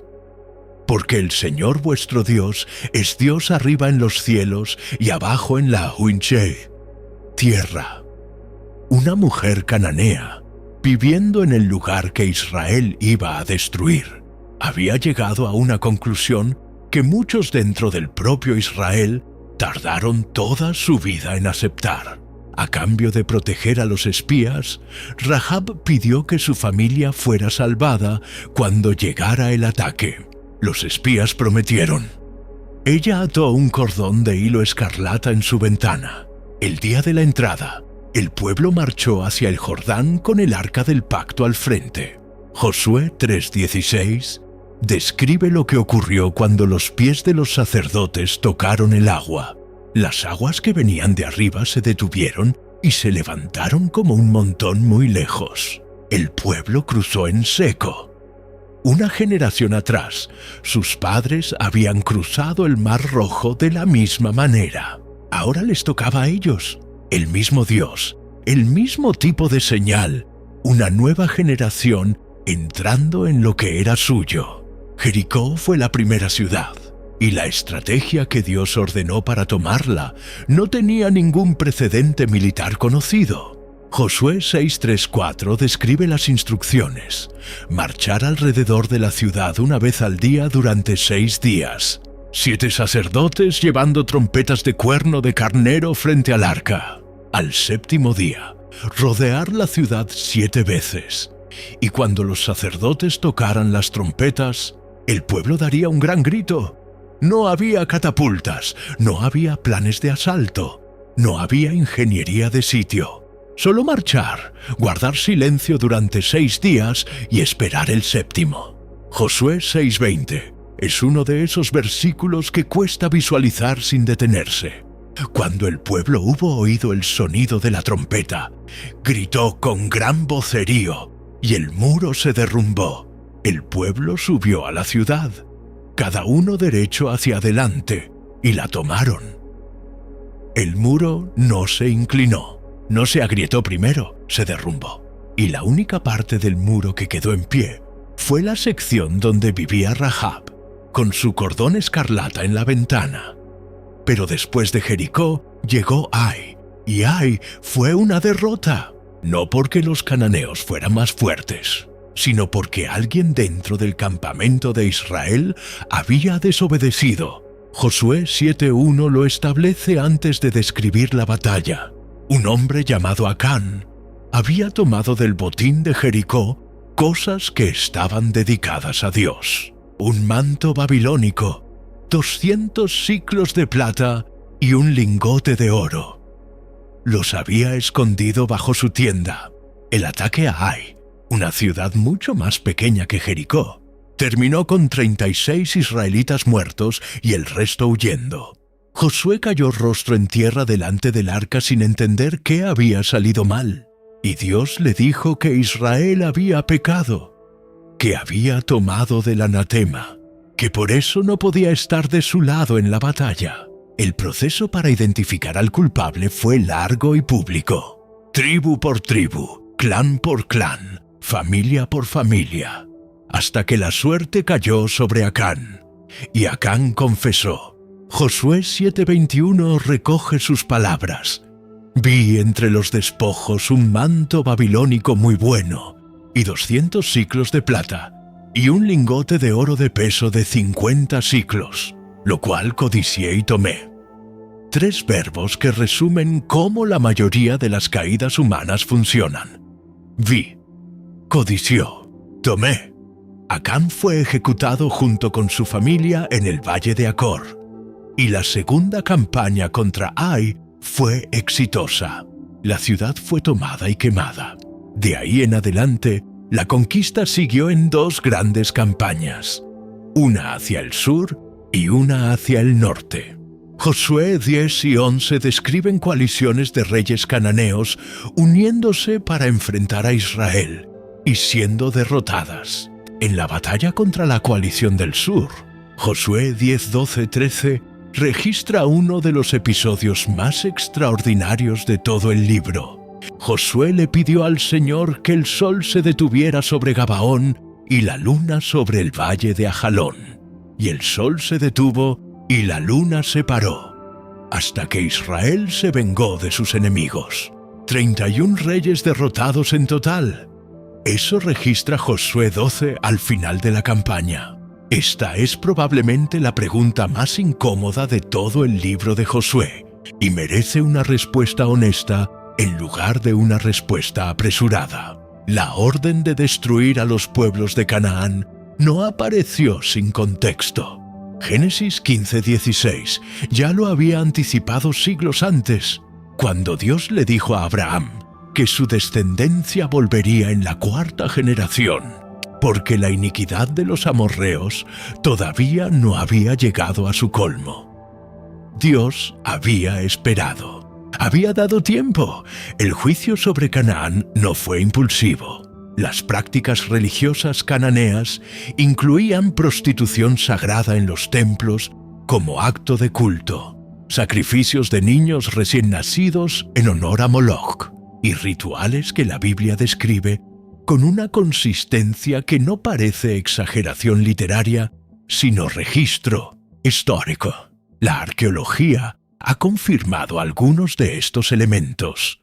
Porque el Señor vuestro Dios es Dios arriba en los cielos y abajo en la Huinche, tierra. Una mujer cananea, viviendo en el lugar que Israel iba a destruir, había llegado a una conclusión que muchos dentro del propio Israel tardaron toda su vida en aceptar. A cambio de proteger a los espías, Rahab pidió que su familia fuera salvada cuando llegara el ataque. Los espías prometieron: Ella ató un cordón de hilo escarlata en su ventana. El día de la entrada, el pueblo marchó hacia el Jordán con el arca del pacto al frente. Josué 3:16 describe lo que ocurrió cuando los pies de los sacerdotes tocaron el agua. Las aguas que venían de arriba se detuvieron y se levantaron como un montón muy lejos. El pueblo cruzó en seco. Una generación atrás, sus padres habían cruzado el Mar Rojo de la misma manera. Ahora les tocaba a ellos. El mismo Dios, el mismo tipo de señal, una nueva generación entrando en lo que era suyo. Jericó fue la primera ciudad, y la estrategia que Dios ordenó para tomarla no tenía ningún precedente militar conocido. Josué 6:3-4 describe las instrucciones: marchar alrededor de la ciudad una vez al día durante 6 días. 7 sacerdotes llevando trompetas de cuerno de carnero frente al arca. Al 7º día, rodear la ciudad 7 veces. Y cuando los sacerdotes tocaran las trompetas, el pueblo daría un gran grito. No había catapultas, no había planes de asalto, no había ingeniería de sitio. Solo marchar, guardar silencio durante 6 días y esperar el 7º. Josué 6:20 es uno de esos versículos que cuesta visualizar sin detenerse. Cuando el pueblo hubo oído el sonido de la trompeta, gritó con gran vocerío y el muro se derrumbó. El pueblo subió a la ciudad, cada uno derecho hacia adelante, y la tomaron. El muro no se inclinó. No se agrietó primero, se derrumbó. Y la única parte del muro que quedó en pie fue la sección donde vivía Rahab, con su cordón escarlata en la ventana. Pero después de Jericó llegó Ai, y Ai fue una derrota. No porque los cananeos fueran más fuertes, sino porque alguien dentro del campamento de Israel había desobedecido. Josué 7:1 lo establece antes de describir la batalla. Un hombre llamado Acán había tomado del botín de Jericó cosas que estaban dedicadas a Dios: un manto babilónico, 200 siclos de plata y un lingote de oro. Los había escondido bajo su tienda. El ataque a Ai, una ciudad mucho más pequeña que Jericó, terminó con 36 israelitas muertos y el resto huyendo. Josué cayó rostro en tierra delante del arca sin entender qué había salido mal. Y Dios le dijo que Israel había pecado, que había tomado del anatema, que por eso no podía estar de su lado en la batalla. El proceso para identificar al culpable fue largo y público. Tribu por tribu, clan por clan, familia por familia, hasta que la suerte cayó sobre Acán. Y Acán confesó. Josué 7:21 recoge sus palabras. Vi entre los despojos un manto babilónico muy bueno, y 200 siclos de plata, y un lingote de oro de peso de 50 siclos, lo cual codicié y tomé. 3 verbos que resumen cómo la mayoría de las caídas humanas funcionan. Vi, codició, tomé. Acán fue ejecutado junto con su familia en el valle de Acor. Y la segunda campaña contra Ai fue exitosa. La ciudad fue tomada y quemada. De ahí en adelante, la conquista siguió en 2 grandes campañas, una hacia el sur y una hacia el norte. Josué 10 y 11 describen coaliciones de reyes cananeos uniéndose para enfrentar a Israel y siendo derrotadas. En la batalla contra la coalición del sur, Josué 10, 12, 13 registra uno de los episodios más extraordinarios de todo el libro. Josué le pidió al Señor que el sol se detuviera sobre Gabaón y la luna sobre el valle de Ajalón. Y el sol se detuvo y la luna se paró, hasta que Israel se vengó de sus enemigos. 31 reyes derrotados en total. Eso registra Josué 12 al final de la campaña. Esta es probablemente la pregunta más incómoda de todo el libro de Josué, y merece una respuesta honesta en lugar de una respuesta apresurada. La orden de destruir a los pueblos de Canaán no apareció sin contexto. Génesis 15:16 ya lo había anticipado siglos antes, cuando Dios le dijo a Abraham que su descendencia volvería en la 4ª generación, porque la iniquidad de los amorreos todavía no había llegado a su colmo. Dios había esperado, había dado tiempo. El juicio sobre Canaán no fue impulsivo. Las prácticas religiosas cananeas incluían prostitución sagrada en los templos como acto de culto, sacrificios de niños recién nacidos en honor a Moloch y rituales que la Biblia describe con una consistencia que no parece exageración literaria, sino registro histórico. La arqueología ha confirmado algunos de estos elementos.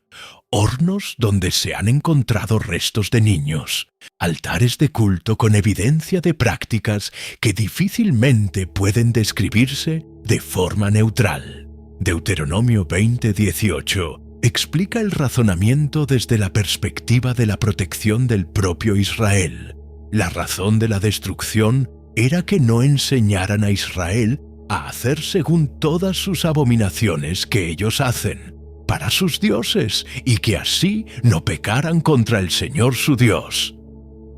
Hornos donde se han encontrado restos de niños, altares de culto con evidencia de prácticas que difícilmente pueden describirse de forma neutral. Deuteronomio 20:18 explica el razonamiento desde la perspectiva de la protección del propio Israel. La razón de la destrucción era que no enseñaran a Israel a hacer según todas sus abominaciones que ellos hacen para sus dioses, y que así no pecaran contra el Señor su Dios.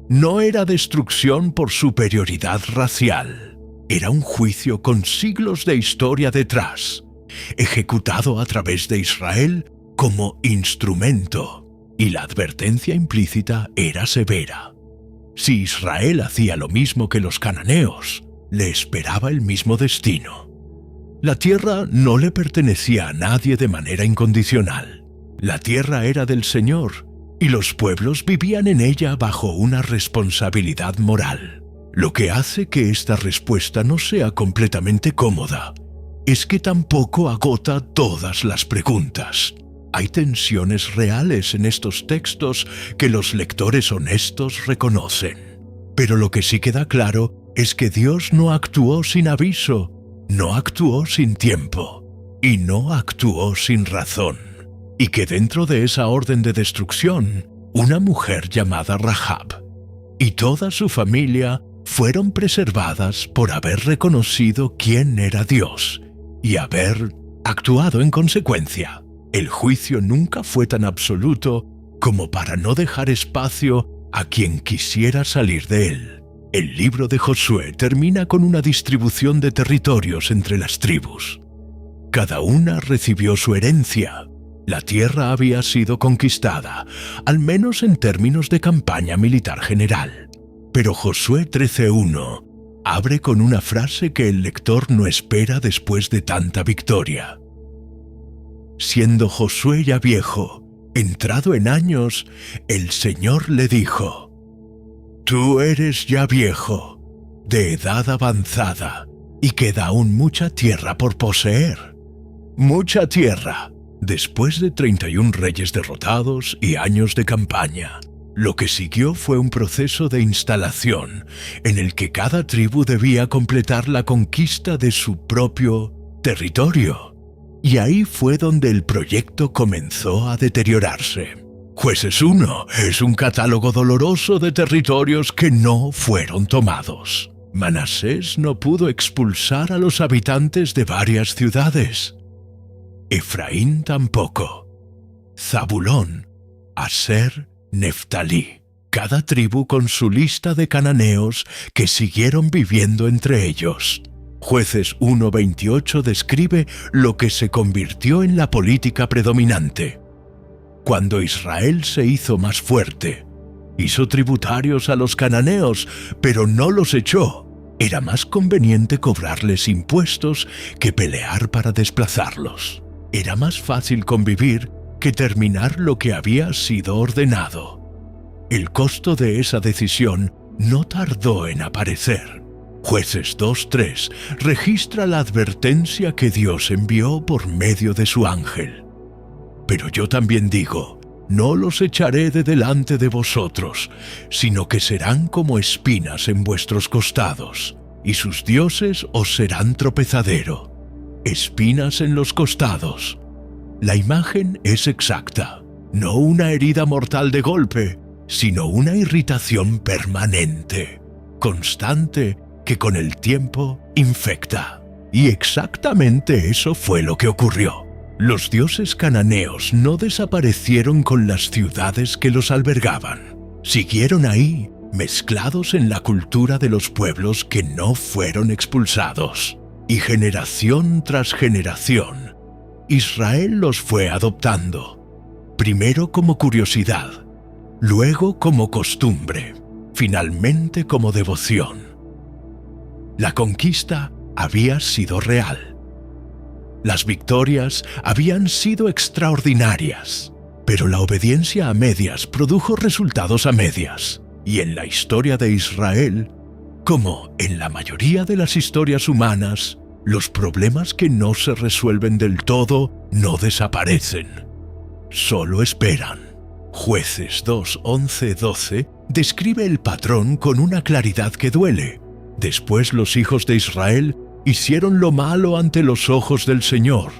No era destrucción por superioridad racial, era un juicio con siglos de historia detrás, ejecutado a través de Israel como instrumento, y la advertencia implícita era severa. Si Israel hacía lo mismo que los cananeos, le esperaba el mismo destino. La tierra no le pertenecía a nadie de manera incondicional. La tierra era del Señor, y los pueblos vivían en ella bajo una responsabilidad moral. Lo que hace que esta respuesta no sea completamente cómoda es que tampoco agota todas las preguntas. Hay tensiones reales en estos textos que los lectores honestos reconocen. Pero lo que sí queda claro es que Dios no actuó sin aviso, no actuó sin tiempo y no actuó sin razón, y que dentro de esa orden de destrucción, una mujer llamada Rahab y toda su familia fueron preservadas por haber reconocido quién era Dios y haber actuado en consecuencia. El juicio nunca fue tan absoluto como para no dejar espacio a quien quisiera salir de él. El libro de Josué termina con una distribución de territorios entre las tribus. Cada una recibió su herencia. La tierra había sido conquistada, al menos en términos de campaña militar general. Pero Josué 13:1 abre con una frase que el lector no espera después de tanta victoria. Siendo Josué ya viejo, entrado en años, el Señor le dijo: Tú eres ya viejo, de edad avanzada, y queda aún mucha tierra por poseer. Mucha tierra, después de 31 reyes derrotados y años de campaña. Lo que siguió fue un proceso de instalación en el que cada tribu debía completar la conquista de su propio territorio. Y ahí fue donde el proyecto comenzó a deteriorarse. Jueces 1 es un catálogo doloroso de territorios que no fueron tomados. Manasés no pudo expulsar a los habitantes de varias ciudades. Efraín tampoco. Zabulón, Aser, Neftalí. Cada tribu con su lista de cananeos que siguieron viviendo entre ellos. Jueces 1:28 describe lo que se convirtió en la política predominante. Cuando Israel se hizo más fuerte, hizo tributarios a los cananeos, pero no los echó. Era más conveniente cobrarles impuestos que pelear para desplazarlos. Era más fácil convivir que terminar lo que había sido ordenado. El costo de esa decisión no tardó en aparecer. Jueces 2:3 registra la advertencia que Dios envió por medio de su ángel. Pero yo también digo, no los echaré de delante de vosotros, sino que serán como espinas en vuestros costados, y sus dioses os serán tropezadero. Espinas en los costados. La imagen es exacta, no una herida mortal de golpe, sino una irritación permanente, constante, que con el tiempo infecta. Y exactamente eso fue lo que ocurrió. Los dioses cananeos no desaparecieron con las ciudades que los albergaban. Siguieron ahí, mezclados en la cultura de los pueblos que no fueron expulsados. Y generación tras generación, Israel los fue adoptando, primero como curiosidad, luego como costumbre, finalmente como devoción. La conquista había sido real. Las victorias habían sido extraordinarias, pero la obediencia a medias produjo resultados a medias, y en la historia de Israel, como en la mayoría de las historias humanas, los problemas que no se resuelven del todo no desaparecen, solo esperan. Jueces 2, 11, 12 describe el patrón con una claridad que duele. Después los hijos de Israel hicieron lo malo ante los ojos del Señor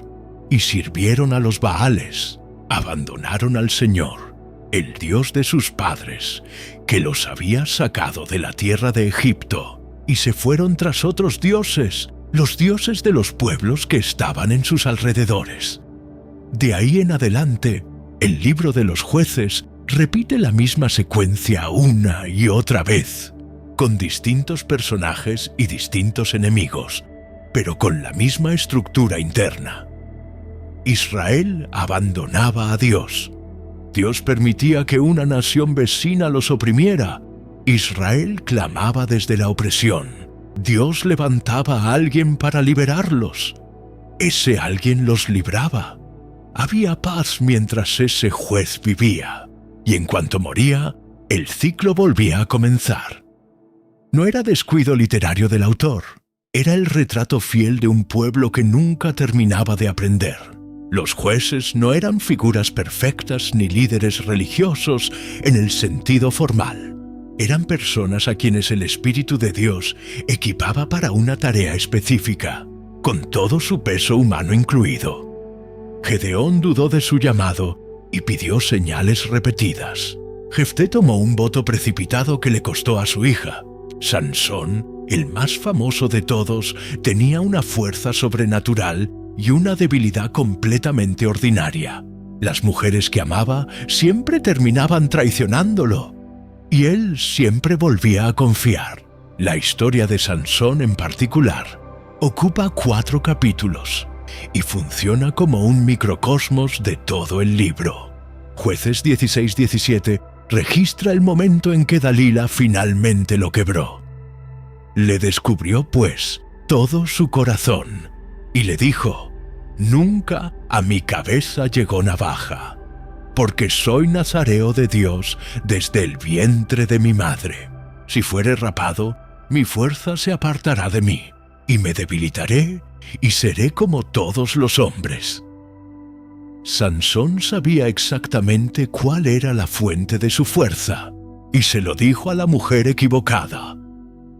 y sirvieron a los Baales, abandonaron al Señor, el Dios de sus padres, que los había sacado de la tierra de Egipto, y se fueron tras otros dioses, los dioses de los pueblos que estaban en sus alrededores. De ahí en adelante, el libro de los jueces repite la misma secuencia una y otra vez, con distintos personajes y distintos enemigos, pero con la misma estructura interna. Israel abandonaba a Dios. Dios permitía que una nación vecina los oprimiera. Israel clamaba desde la opresión. Dios levantaba a alguien para liberarlos. Ese alguien los libraba. Había paz mientras ese juez vivía, y en cuanto moría, el ciclo volvía a comenzar. No era descuido literario del autor, era el retrato fiel de un pueblo que nunca terminaba de aprender. Los jueces no eran figuras perfectas ni líderes religiosos en el sentido formal. Eran personas a quienes el Espíritu de Dios equipaba para una tarea específica, con todo su peso humano incluido. Gedeón dudó de su llamado y pidió señales repetidas. Jefté tomó un voto precipitado que le costó a su hija. Sansón, el más famoso de todos, tenía una fuerza sobrenatural y una debilidad completamente ordinaria. Las mujeres que amaba siempre terminaban traicionándolo, y él siempre volvía a confiar. La historia de Sansón en particular ocupa 4 capítulos y funciona como un microcosmos de todo el libro. Jueces 16-17 registra el momento en que Dalila finalmente lo quebró. Le descubrió, pues, todo su corazón y le dijo: «Nunca a mi cabeza llegó navaja, porque soy nazareo de Dios desde el vientre de mi madre. Si fuere rapado, mi fuerza se apartará de mí, y me debilitaré, y seré como todos los hombres». Sansón sabía exactamente cuál era la fuente de su fuerza, y se lo dijo a la mujer equivocada.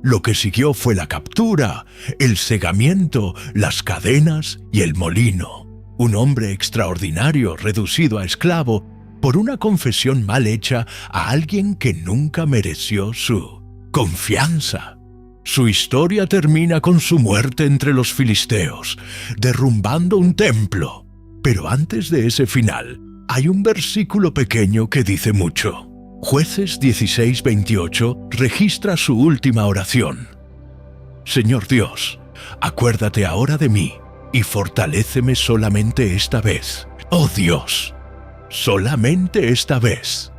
Lo que siguió fue la captura, el cegamiento, las cadenas y el molino. Un hombre extraordinario reducido a esclavo por una confesión mal hecha a alguien que nunca mereció su confianza. Su historia termina con su muerte entre los filisteos, derrumbando un templo. Pero antes de ese final, hay un versículo pequeño que dice mucho. Jueces 16-28 registra su última oración. «Señor Dios, acuérdate ahora de mí y fortaléceme solamente esta vez. ¡Oh Dios! Solamente esta vez».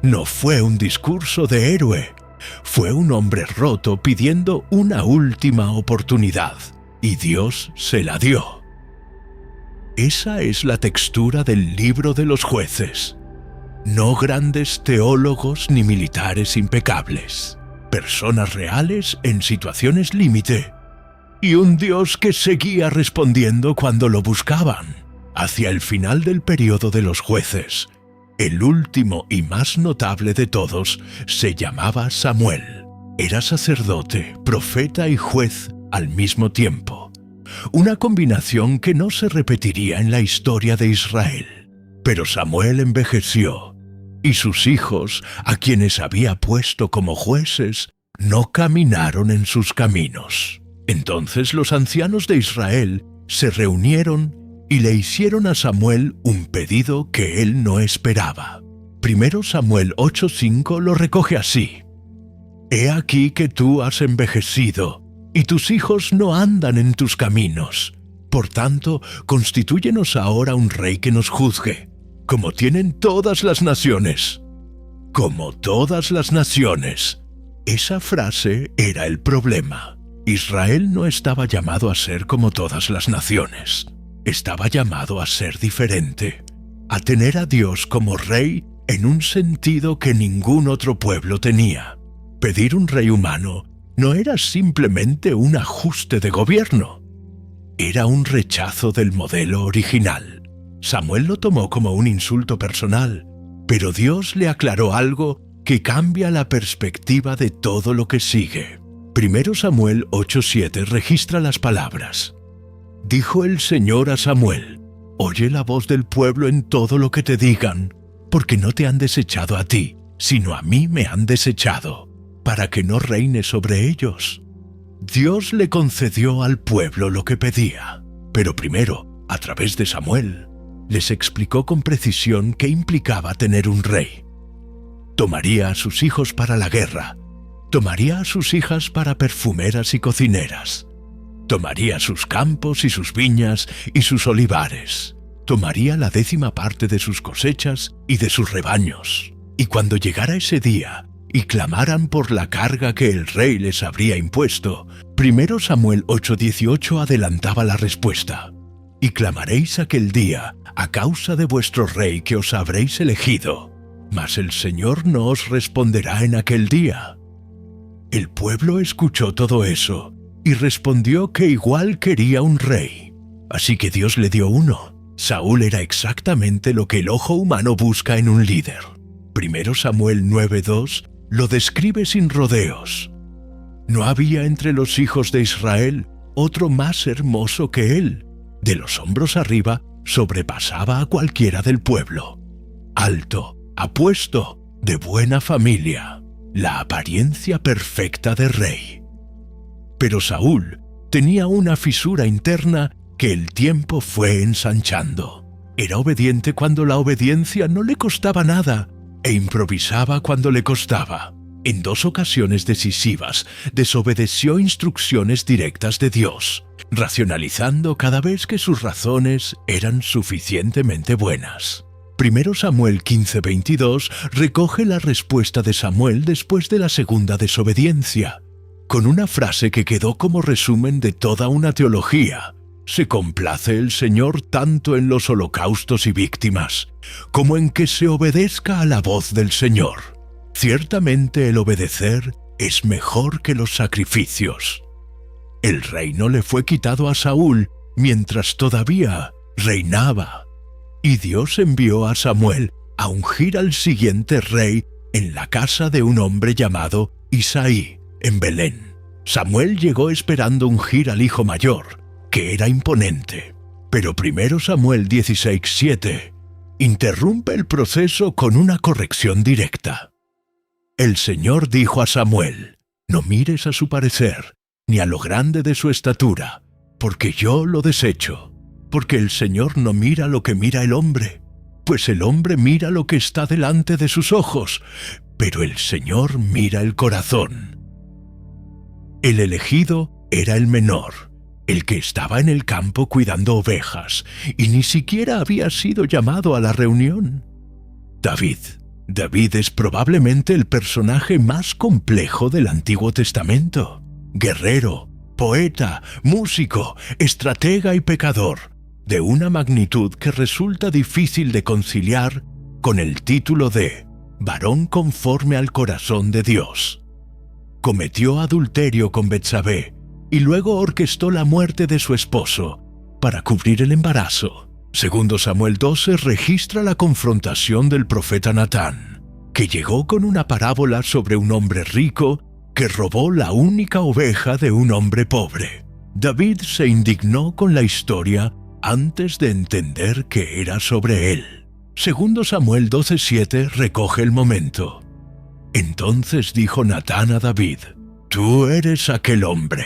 No fue un discurso de héroe, fue un hombre roto pidiendo una última oportunidad, y Dios se la dio. Esa es la textura del libro de los jueces. No grandes teólogos ni militares impecables, personas reales en situaciones límite, y un Dios que seguía respondiendo cuando lo buscaban. Hacia el final del periodo de los jueces, el último y más notable de todos se llamaba Samuel. Era sacerdote, profeta y juez al mismo tiempo. Una combinación que no se repetiría en la historia de Israel. Pero Samuel envejeció, y sus hijos, a quienes había puesto como jueces, no caminaron en sus caminos. Entonces los ancianos de Israel se reunieron y le hicieron a Samuel un pedido que él no esperaba. Primero Samuel 8:5 lo recoge así: He aquí que tú has envejecido, y tus hijos no andan en tus caminos. Por tanto, constitúyenos ahora un rey que nos juzgue, como tienen todas las naciones. Como todas las naciones. Esa frase era el problema. Israel no estaba llamado a ser como todas las naciones. Estaba llamado a ser diferente, a tener a Dios como rey en un sentido que ningún otro pueblo tenía. Pedir un rey humano no era simplemente un ajuste de gobierno. Era un rechazo del modelo original. Samuel lo tomó como un insulto personal, pero Dios le aclaró algo que cambia la perspectiva de todo lo que sigue. Primero Samuel 8:7 registra las palabras: Dijo el Señor a Samuel: Oye la voz del pueblo en todo lo que te digan, porque no te han desechado a ti, sino a mí me han desechado, para que no reine sobre ellos. Dios le concedió al pueblo lo que pedía, pero primero, a través de Samuel, les explicó con precisión qué implicaba tener un rey. Tomaría a sus hijos para la guerra, tomaría a sus hijas para perfumeras y cocineras, tomaría sus campos y sus viñas y sus olivares, tomaría la 10ª parte de sus cosechas y de sus rebaños, y cuando llegara ese día y clamaran por la carga que el rey les habría impuesto, primero Samuel 8:18 adelantaba la respuesta: Y clamaréis aquel día a causa de vuestro rey que os habréis elegido, mas el Señor no os responderá en aquel día. El pueblo escuchó todo eso y respondió que igual quería un rey. Así que Dios le dio uno. Saúl era exactamente lo que el ojo humano busca en un líder. Primero Samuel 9:2 lo describe sin rodeos. No había entre los hijos de Israel otro más hermoso que él. De los hombros arriba sobrepasaba a cualquiera del pueblo. Alto, apuesto, de buena familia, la apariencia perfecta de rey. Pero Saúl tenía una fisura interna que el tiempo fue ensanchando. Era obediente cuando la obediencia no le costaba nada e improvisaba cuando le costaba. En 2 ocasiones decisivas desobedeció instrucciones directas de Dios, racionalizando cada vez que sus razones eran suficientemente buenas. Primero Samuel 15:22 recoge la respuesta de Samuel después de la segunda desobediencia, con una frase que quedó como resumen de toda una teología: Se complace el Señor tanto en los holocaustos y víctimas, como en que se obedezca a la voz del Señor. Ciertamente el obedecer es mejor que los sacrificios. El reino le fue quitado a Saúl mientras todavía reinaba, y Dios envió a Samuel a ungir al siguiente rey en la casa de un hombre llamado Isaí, en Belén. Samuel llegó esperando ungir al hijo mayor, que era imponente. Pero primero Samuel 16:7 interrumpe el proceso con una corrección directa. El Señor dijo a Samuel: No mires a su parecer, ni a lo grande de su estatura, porque yo lo desecho. Porque el Señor no mira lo que mira el hombre, pues el hombre mira lo que está delante de sus ojos, pero el Señor mira el corazón. El elegido era el menor, el que estaba en el campo cuidando ovejas, y ni siquiera había sido llamado a la reunión. David es probablemente el personaje más complejo del Antiguo Testamento. Guerrero, poeta, músico, estratega y pecador, de una magnitud que resulta difícil de conciliar con el título de varón conforme al corazón de Dios. Cometió adulterio con Betsabé y luego orquestó la muerte de su esposo para cubrir el embarazo. Segundo Samuel 12 registra la confrontación del profeta Natán, que llegó con una parábola sobre un hombre rico que robó la única oveja de un hombre pobre. David se indignó con la historia antes de entender que era sobre él. Segundo Samuel 12:7 recoge el momento. Entonces dijo Natán a David: Tú eres aquel hombre.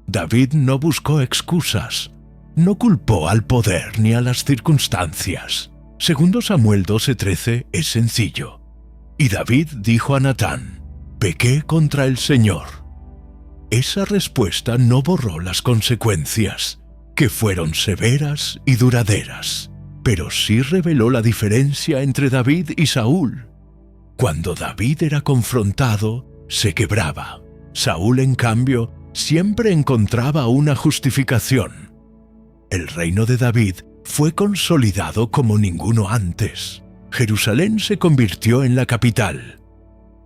David no buscó excusas. No culpó al poder ni a las circunstancias. Segundo Samuel 12:13 es sencillo. Y David dijo a Natán: pequé contra el Señor. Esa respuesta no borró las consecuencias, que fueron severas y duraderas, pero sí reveló la diferencia entre David y Saúl. Cuando David era confrontado, se quebraba. Saúl, en cambio, siempre encontraba una justificación. El reino de David fue consolidado como ninguno antes. Jerusalén se convirtió en la capital.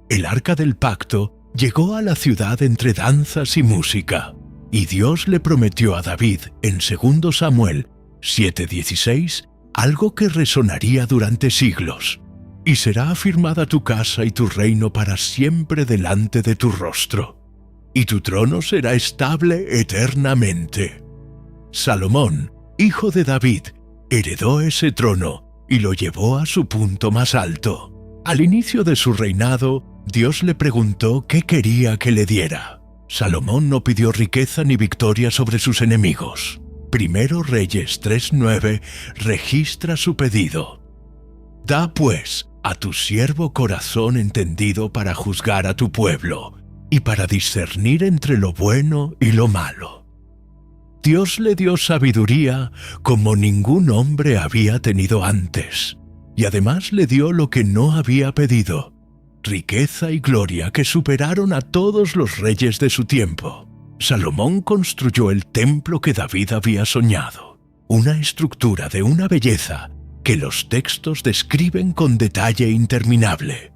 El arca del pacto llegó a la ciudad entre danzas y música, y Dios le prometió a David en 2 Samuel 7:16 algo que resonaría durante siglos: y será afirmada tu casa y tu reino para siempre delante de tu rostro, y tu trono será estable eternamente. Salomón, hijo de David, heredó ese trono y lo llevó a su punto más alto. Al inicio de su reinado, Dios le preguntó qué quería que le diera. Salomón no pidió riqueza ni victoria sobre sus enemigos. Primero Reyes 3:9 registra su pedido. Da pues a tu siervo corazón entendido para juzgar a tu pueblo y para discernir entre lo bueno y lo malo. Dios le dio sabiduría como ningún hombre había tenido antes, y además le dio lo que no había pedido: riqueza y gloria que superaron a todos los reyes de su tiempo. Salomón construyó el templo que David había soñado, una estructura de una belleza que los textos describen con detalle interminable.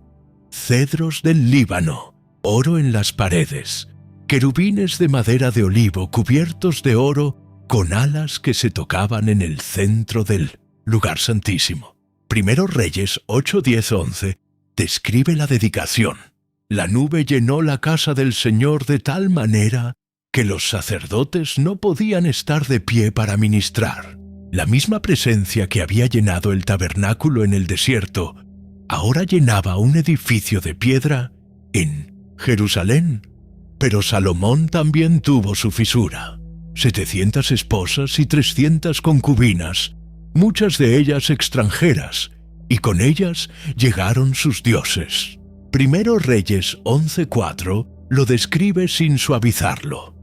Cedros del Líbano, oro en las paredes, querubines de madera de olivo cubiertos de oro con alas que se tocaban en el centro del lugar santísimo. Primero Reyes 8, 10, 11 describe la dedicación. La nube llenó la casa del Señor de tal manera que los sacerdotes no podían estar de pie para ministrar. La misma presencia que había llenado el tabernáculo en el desierto, ahora llenaba un edificio de piedra en Jerusalén. Pero Salomón también tuvo su fisura: 700 esposas y 300 concubinas, muchas de ellas extranjeras, y con ellas llegaron sus dioses. Primero Reyes 11:4 lo describe sin suavizarlo.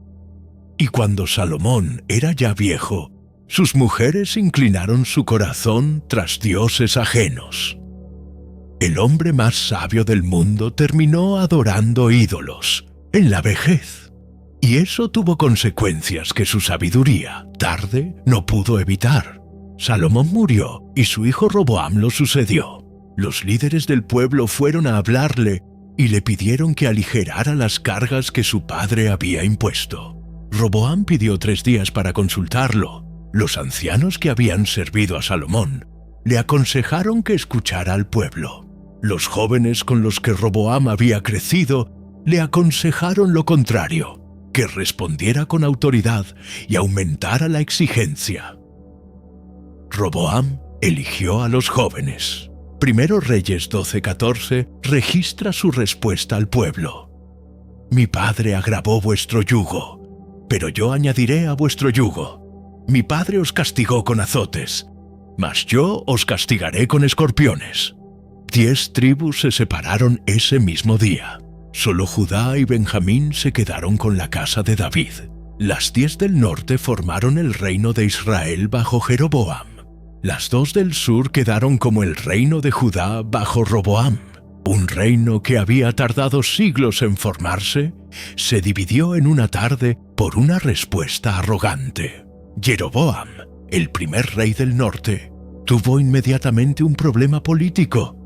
Y cuando Salomón era ya viejo, sus mujeres inclinaron su corazón tras dioses ajenos. El hombre más sabio del mundo terminó adorando ídolos en la vejez, y eso tuvo consecuencias que su sabiduría, tarde, no pudo evitar. Salomón murió y su hijo Roboam lo sucedió. Los líderes del pueblo fueron a hablarle y le pidieron que aligerara las cargas que su padre había impuesto. Roboam pidió 3 días para consultarlo. Los ancianos que habían servido a Salomón le aconsejaron que escuchara al pueblo. Los jóvenes con los que Roboam había crecido le aconsejaron lo contrario: que respondiera con autoridad y aumentara la exigencia. Roboam eligió a los jóvenes. Primero Reyes 12:14 registra su respuesta al pueblo: Mi padre agravó vuestro yugo, pero yo añadiré a vuestro yugo. Mi padre os castigó con azotes, mas yo os castigaré con escorpiones. 10 tribus se separaron ese mismo día. Solo Judá y Benjamín se quedaron con la casa de David. Las 10 del norte formaron el reino de Israel bajo Jeroboam. Las 2 del sur quedaron como el reino de Judá bajo Roboam. Un reino que había tardado siglos en formarse, se dividió en una tarde por una respuesta arrogante. Jeroboam, el primer rey del norte, tuvo inmediatamente un problema político.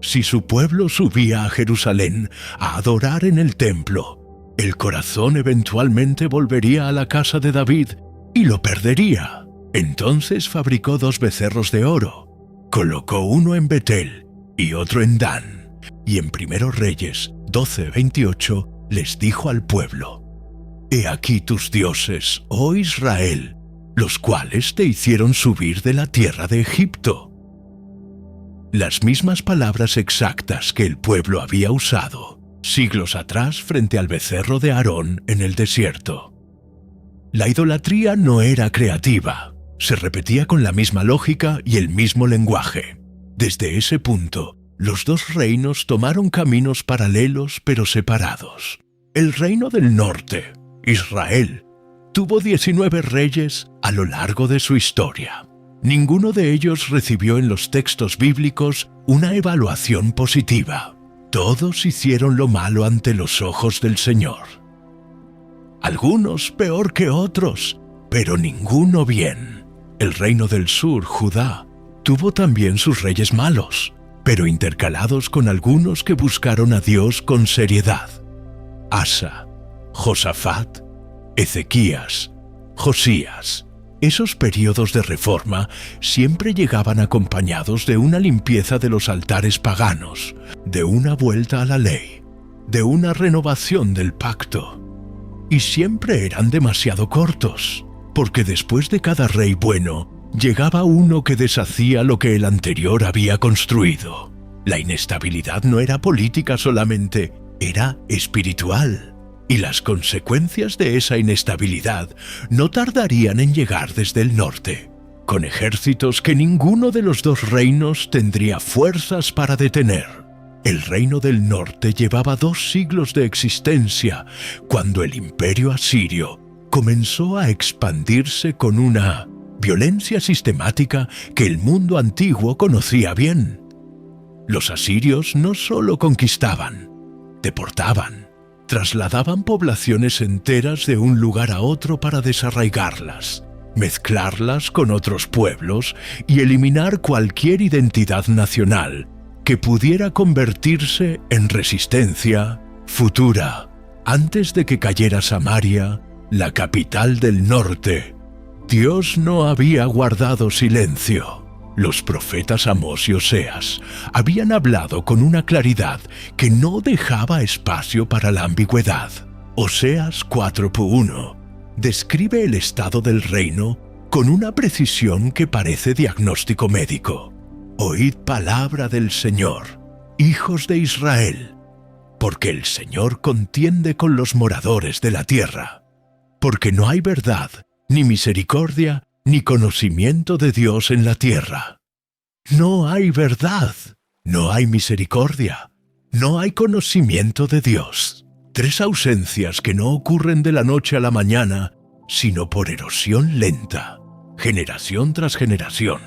Si su pueblo subía a Jerusalén a adorar en el templo, el corazón eventualmente volvería a la casa de David y lo perdería. Entonces fabricó 2 becerros de oro, colocó uno en Betel y otro en Dan, y en Primero Reyes 12:28 les dijo al pueblo: He aquí tus dioses, oh Israel, los cuales te hicieron subir de la tierra de Egipto. Las mismas palabras exactas que el pueblo había usado siglos atrás frente al becerro de Aarón en el desierto. La idolatría no era creativa, se repetía con la misma lógica y el mismo lenguaje. Desde ese punto, los dos reinos tomaron caminos paralelos pero separados. El reino del norte, Israel, tuvo 19 reyes a lo largo de su historia. Ninguno de ellos recibió en los textos bíblicos una evaluación positiva. Todos hicieron lo malo ante los ojos del Señor. Algunos peor que otros, pero ninguno bien. El reino del sur, Judá, tuvo también sus reyes malos, pero intercalados con algunos que buscaron a Dios con seriedad. Asa, Josafat, Ezequías, Josías. Esos periodos de reforma siempre llegaban acompañados de una limpieza de los altares paganos, de una vuelta a la ley, de una renovación del pacto. Y siempre eran demasiado cortos, porque después de cada rey bueno, llegaba uno que deshacía lo que el anterior había construido. La inestabilidad no era política solamente, era espiritual. Y las consecuencias de esa inestabilidad no tardarían en llegar desde el norte, con ejércitos que ninguno de los dos reinos tendría fuerzas para detener. El reino del norte llevaba 2 siglos de existencia cuando el imperio asirio comenzó a expandirse con una violencia sistemática que el mundo antiguo conocía bien. Los asirios no solo conquistaban, deportaban, trasladaban poblaciones enteras de un lugar a otro para desarraigarlas, mezclarlas con otros pueblos y eliminar cualquier identidad nacional que pudiera convertirse en resistencia futura. Antes de que cayera Samaria, la capital del norte, Dios no había guardado silencio. Los profetas Amós y Oseas habían hablado con una claridad que no dejaba espacio para la ambigüedad. Oseas 4:1 describe el estado del reino con una precisión que parece diagnóstico médico. Oíd palabra del Señor, hijos de Israel, porque el Señor contiende con los moradores de la tierra, porque no hay verdad, ni misericordia, ni conocimiento de Dios en la tierra. No hay verdad, no hay misericordia, no hay conocimiento de Dios. 3 ausencias que no ocurren de la noche a la mañana, sino por erosión lenta, generación tras generación.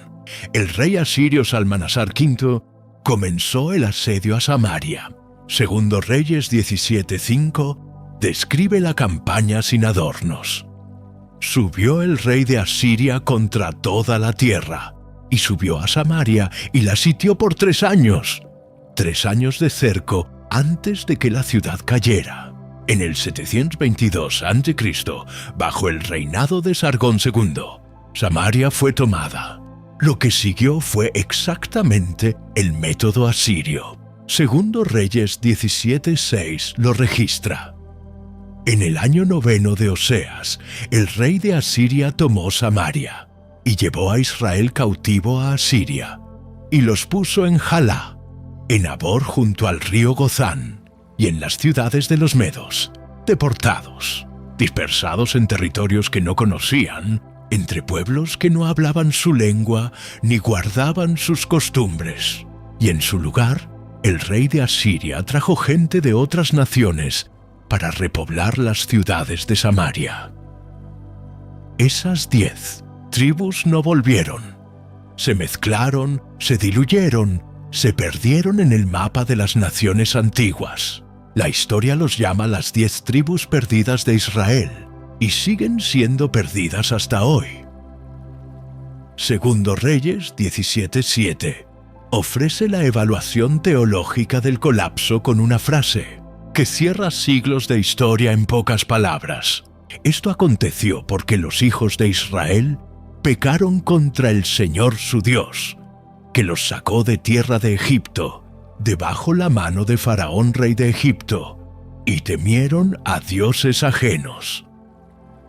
El rey asirio Salmanasar V comenzó el asedio a Samaria. Segundo Reyes 17:5 describe la campaña sin adornos. Subió el rey de Asiria contra toda la tierra, y subió a Samaria y la sitió por 3 años. 3 años de cerco antes de que la ciudad cayera. En el 722 a.C., bajo el reinado de Sargón II, Samaria fue tomada. Lo que siguió fue exactamente el método asirio. Segundo Reyes 17:6 lo registra. En el año 9 de Oseas, el rey de Asiria tomó Samaria y llevó a Israel cautivo a Asiria, y los puso en Jalá, en Abor junto al río Gozán, y en las ciudades de los medos, deportados, dispersados en territorios que no conocían, entre pueblos que no hablaban su lengua ni guardaban sus costumbres. Y en su lugar, el rey de Asiria trajo gente de otras naciones para repoblar las ciudades de Samaria. Esas 10 tribus no volvieron. Se mezclaron, se diluyeron, se perdieron en el mapa de las naciones antiguas. La historia los llama las 10 tribus perdidas de Israel, y siguen siendo perdidas hasta hoy. Segundo Reyes 17:7 ofrece la evaluación teológica del colapso con una frase que cierra siglos de historia en pocas palabras. Esto aconteció porque los hijos de Israel pecaron contra el Señor su Dios, que los sacó de tierra de Egipto, debajo la mano de Faraón rey de Egipto, y temieron a dioses ajenos.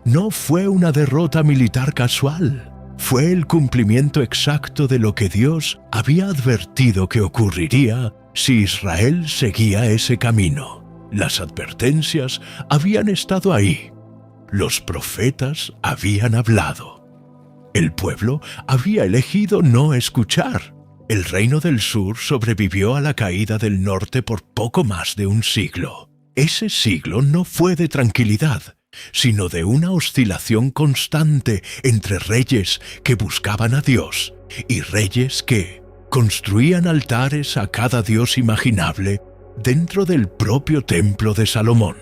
No fue una derrota militar casual, fue el cumplimiento exacto de lo que Dios había advertido que ocurriría si Israel seguía ese camino. Las advertencias habían estado ahí. Los profetas habían hablado. El pueblo había elegido no escuchar. El reino del sur sobrevivió a la caída del norte por poco más de un siglo. Ese siglo no fue de tranquilidad, sino de una oscilación constante entre reyes que buscaban a Dios y reyes que construían altares a cada dios imaginable dentro del propio templo de Salomón.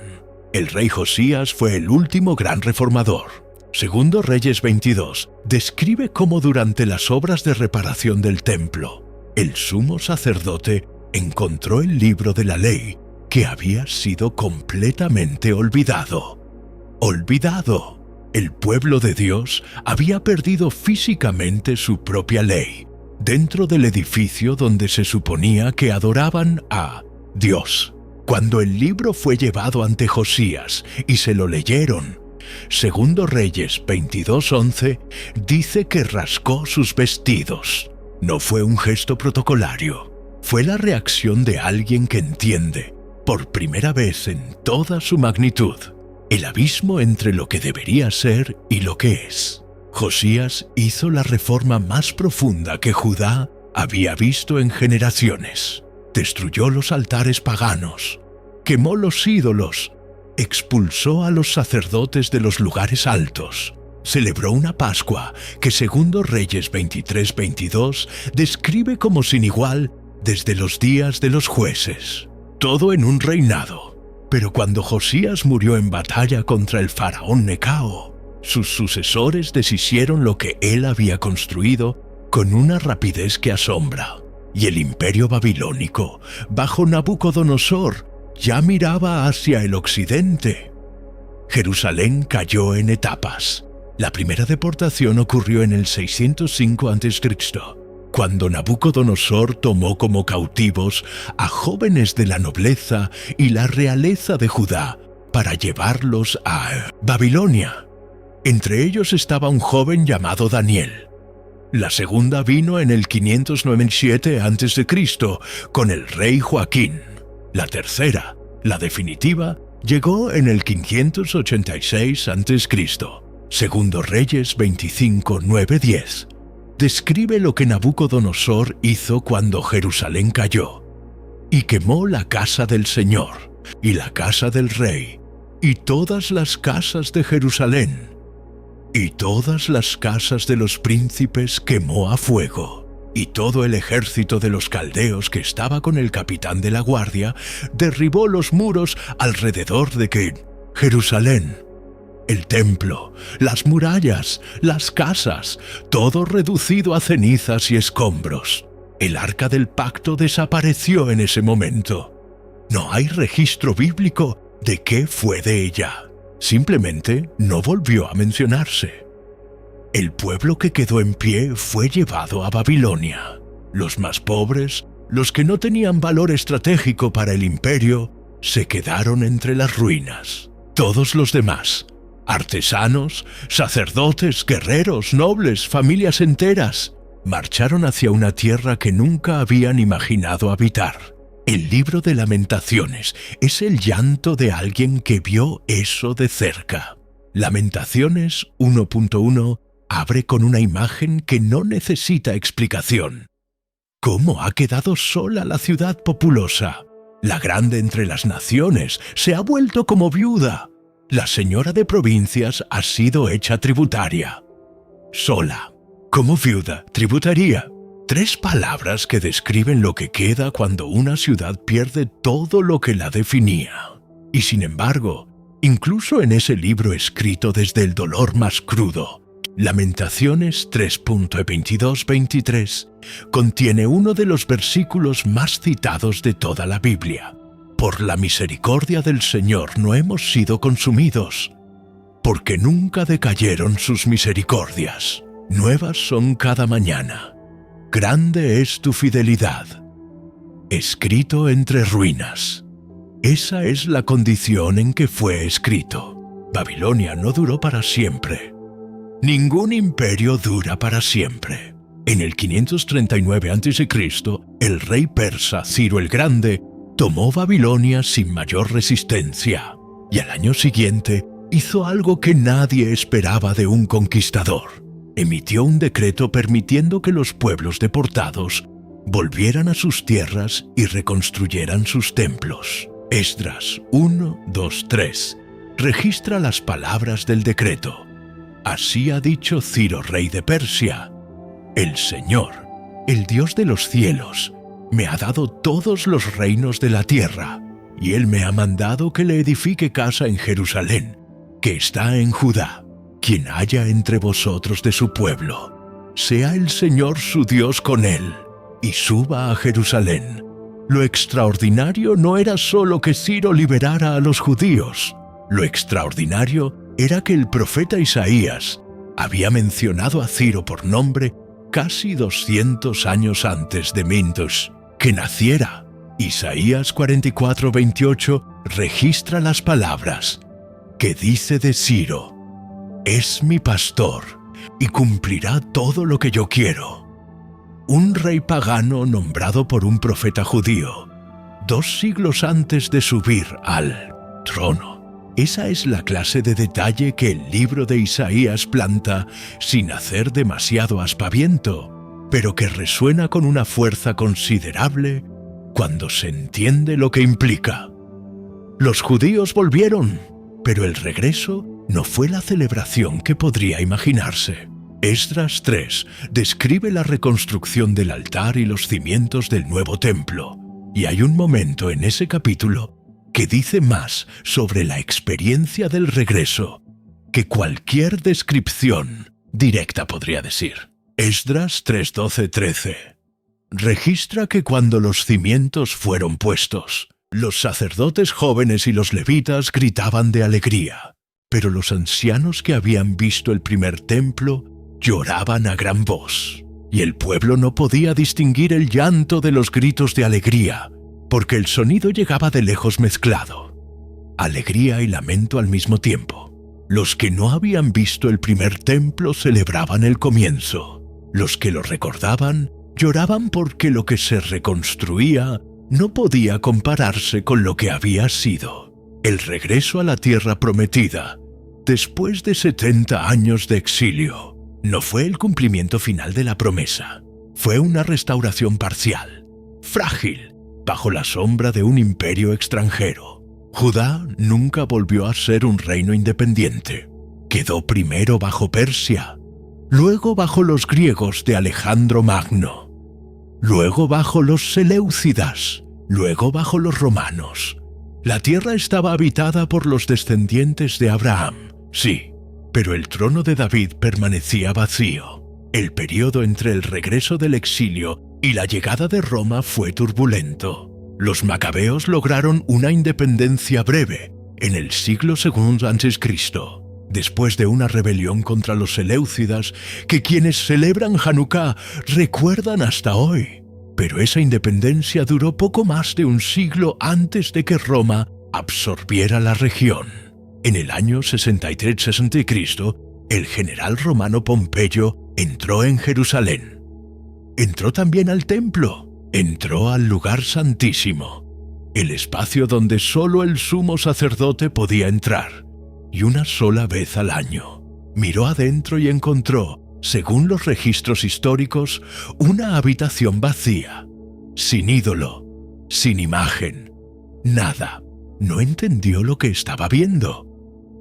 El rey Josías fue el último gran reformador. Segundo Reyes 22 describe cómo durante las obras de reparación del templo, el sumo sacerdote encontró el libro de la ley que había sido completamente olvidado. Olvidado. El pueblo de Dios había perdido físicamente su propia ley, dentro del edificio donde se suponía que adoraban a Dios. Cuando el libro fue llevado ante Josías y se lo leyeron, Segundo Reyes 22:11 dice que rascó sus vestidos. No fue un gesto protocolario, fue la reacción de alguien que entiende, por primera vez en toda su magnitud, el abismo entre lo que debería ser y lo que es. Josías hizo la reforma más profunda que Judá había visto en generaciones. Destruyó los altares paganos, quemó los ídolos, expulsó a los sacerdotes de los lugares altos, celebró una Pascua que Segundo Reyes 23:22 describe como sin igual desde los días de los jueces. Todo en un reinado. Pero cuando Josías murió en batalla contra el faraón Necao, sus sucesores deshicieron lo que él había construido con una rapidez que asombra. Y el imperio babilónico, bajo Nabucodonosor, ya miraba hacia el occidente. Jerusalén cayó en etapas. La primera deportación ocurrió en el 605 a.C., cuando Nabucodonosor tomó como cautivos a jóvenes de la nobleza y la realeza de Judá para llevarlos a Babilonia. Entre ellos estaba un joven llamado Daniel. La segunda vino en el 597 a.C. con el rey Joaquín. La tercera, la definitiva, llegó en el 586 a.C. Segundo Reyes 25:9-10. Describe lo que Nabucodonosor hizo cuando Jerusalén cayó. Y quemó la casa del Señor, y la casa del rey, y todas las casas de Jerusalén, y todas las casas de los príncipes quemó a fuego, y todo el ejército de los caldeos que estaba con el capitán de la guardia derribó los muros alrededor de Jerusalén. El templo, las murallas, las casas, todo reducido a cenizas y escombros. El arca del pacto desapareció en ese momento. No hay registro bíblico de qué fue de ella. Simplemente no volvió a mencionarse. El pueblo que quedó en pie fue llevado a Babilonia. Los más pobres, los que no tenían valor estratégico para el imperio, se quedaron entre las ruinas. Todos los demás, artesanos, sacerdotes, guerreros, nobles, familias enteras, marcharon hacia una tierra que nunca habían imaginado habitar. El libro de Lamentaciones es el llanto de alguien que vio eso de cerca. Lamentaciones 1.1 abre con una imagen que no necesita explicación. ¿Cómo ha quedado sola la ciudad populosa? La grande entre las naciones se ha vuelto como viuda. La señora de provincias ha sido hecha tributaria. Sola, como viuda, tributaria. 3 palabras que describen lo que queda cuando una ciudad pierde todo lo que la definía. Y sin embargo, incluso en ese libro escrito desde el dolor más crudo, Lamentaciones 3.22-23, contiene uno de los versículos más citados de toda la Biblia. Por la misericordia del Señor no hemos sido consumidos, porque nunca decayeron sus misericordias. Nuevas son cada mañana. Grande es tu fidelidad. Escrito entre ruinas. Esa es la condición en que fue escrito. Babilonia no duró para siempre. Ningún imperio dura para siempre. En el 539 a.C., el rey persa Ciro el Grande tomó Babilonia sin mayor resistencia, y al año siguiente hizo algo que nadie esperaba de un conquistador. Emitió un decreto permitiendo que los pueblos deportados volvieran a sus tierras y reconstruyeran sus templos. Esdras 1, 2, 3 registra las palabras del decreto. Así ha dicho Ciro, rey de Persia: el Señor, el Dios de los cielos, me ha dado todos los reinos de la tierra, y Él me ha mandado que le edifique casa en Jerusalén, que está en Judá. Quien haya entre vosotros de su pueblo, sea el Señor su Dios con él, y suba a Jerusalén. Lo extraordinario no era solo que Ciro liberara a los judíos. Lo extraordinario era que el profeta Isaías había mencionado a Ciro por nombre casi 200 años antes de Mintus que naciera. Isaías 44:28 registra las palabras que dice de Ciro: es mi pastor y cumplirá todo lo que yo quiero. Un rey pagano nombrado por un profeta judío 2 siglos antes de subir al trono. Esa es la clase de detalle que el libro de Isaías planta sin hacer demasiado aspaviento, pero que resuena con una fuerza considerable cuando se entiende lo que implica. Los judíos volvieron, pero el regreso no fue la celebración que podría imaginarse. Esdras 3 describe la reconstrucción del altar y los cimientos del nuevo templo, y hay un momento en ese capítulo que dice más sobre la experiencia del regreso que cualquier descripción directa podría decir. Esdras 3:12-13 registra que cuando los cimientos fueron puestos, los sacerdotes jóvenes y los levitas gritaban de alegría, pero los ancianos que habían visto el primer templo lloraban a gran voz, y el pueblo no podía distinguir el llanto de los gritos de alegría, porque el sonido llegaba de lejos mezclado. Alegría y lamento al mismo tiempo. Los que no habían visto el primer templo celebraban el comienzo. Los que lo recordaban lloraban porque lo que se reconstruía no podía compararse con lo que había sido. El regreso a la tierra prometida, después de 70 años de exilio, no fue el cumplimiento final de la promesa. Fue una restauración parcial, frágil, bajo la sombra de un imperio extranjero. Judá nunca volvió a ser un reino independiente. Quedó primero bajo Persia, luego bajo los griegos de Alejandro Magno, luego bajo los seleucidas, luego bajo los romanos. La tierra estaba habitada por los descendientes de Abraham, sí, pero el trono de David permanecía vacío. El periodo entre el regreso del exilio y la llegada de Roma fue turbulento. Los macabeos lograron una independencia breve en el siglo II a.C., después de una rebelión contra los seleucidas que quienes celebran Hanukkah recuerdan hasta hoy. Pero esa independencia duró poco más de un siglo antes de que Roma absorbiera la región. En el año 63 a.C., el general romano Pompeyo entró en Jerusalén. Entró también al templo, entró al lugar santísimo, el espacio donde solo el sumo sacerdote podía entrar, y una sola vez al año. Miró adentro y encontró, según los registros históricos, una habitación vacía, sin ídolo, sin imagen, nada. No entendió lo que estaba viendo.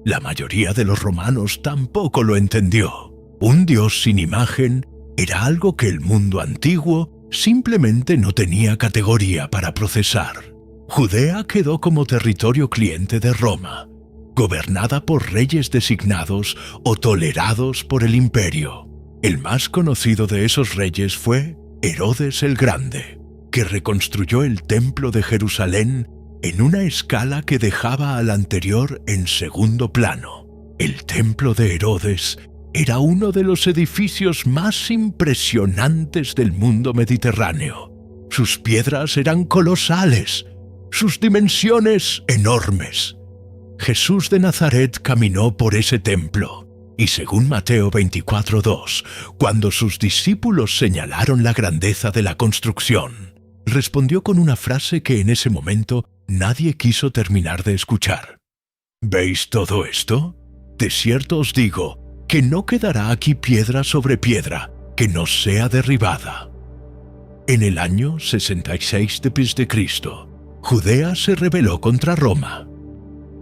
La mayoría de los romanos tampoco lo entendió. Un dios sin imagen era algo que el mundo antiguo simplemente no tenía categoría para procesar. Judea quedó como territorio cliente de Roma, gobernada por reyes designados o tolerados por el imperio. El más conocido de esos reyes fue Herodes el Grande, que reconstruyó el templo de Jerusalén en una escala que dejaba al anterior en segundo plano. El templo de Herodes era uno de los edificios más impresionantes del mundo mediterráneo. Sus piedras eran colosales, sus dimensiones enormes. Jesús de Nazaret caminó por ese templo, y según Mateo 24:2, cuando sus discípulos señalaron la grandeza de la construcción, respondió con una frase que en ese momento nadie quiso terminar de escuchar. ¿Veis todo esto? De cierto os digo que no quedará aquí piedra sobre piedra que no sea derribada. En el año 66 d.C., Judea se rebeló contra Roma.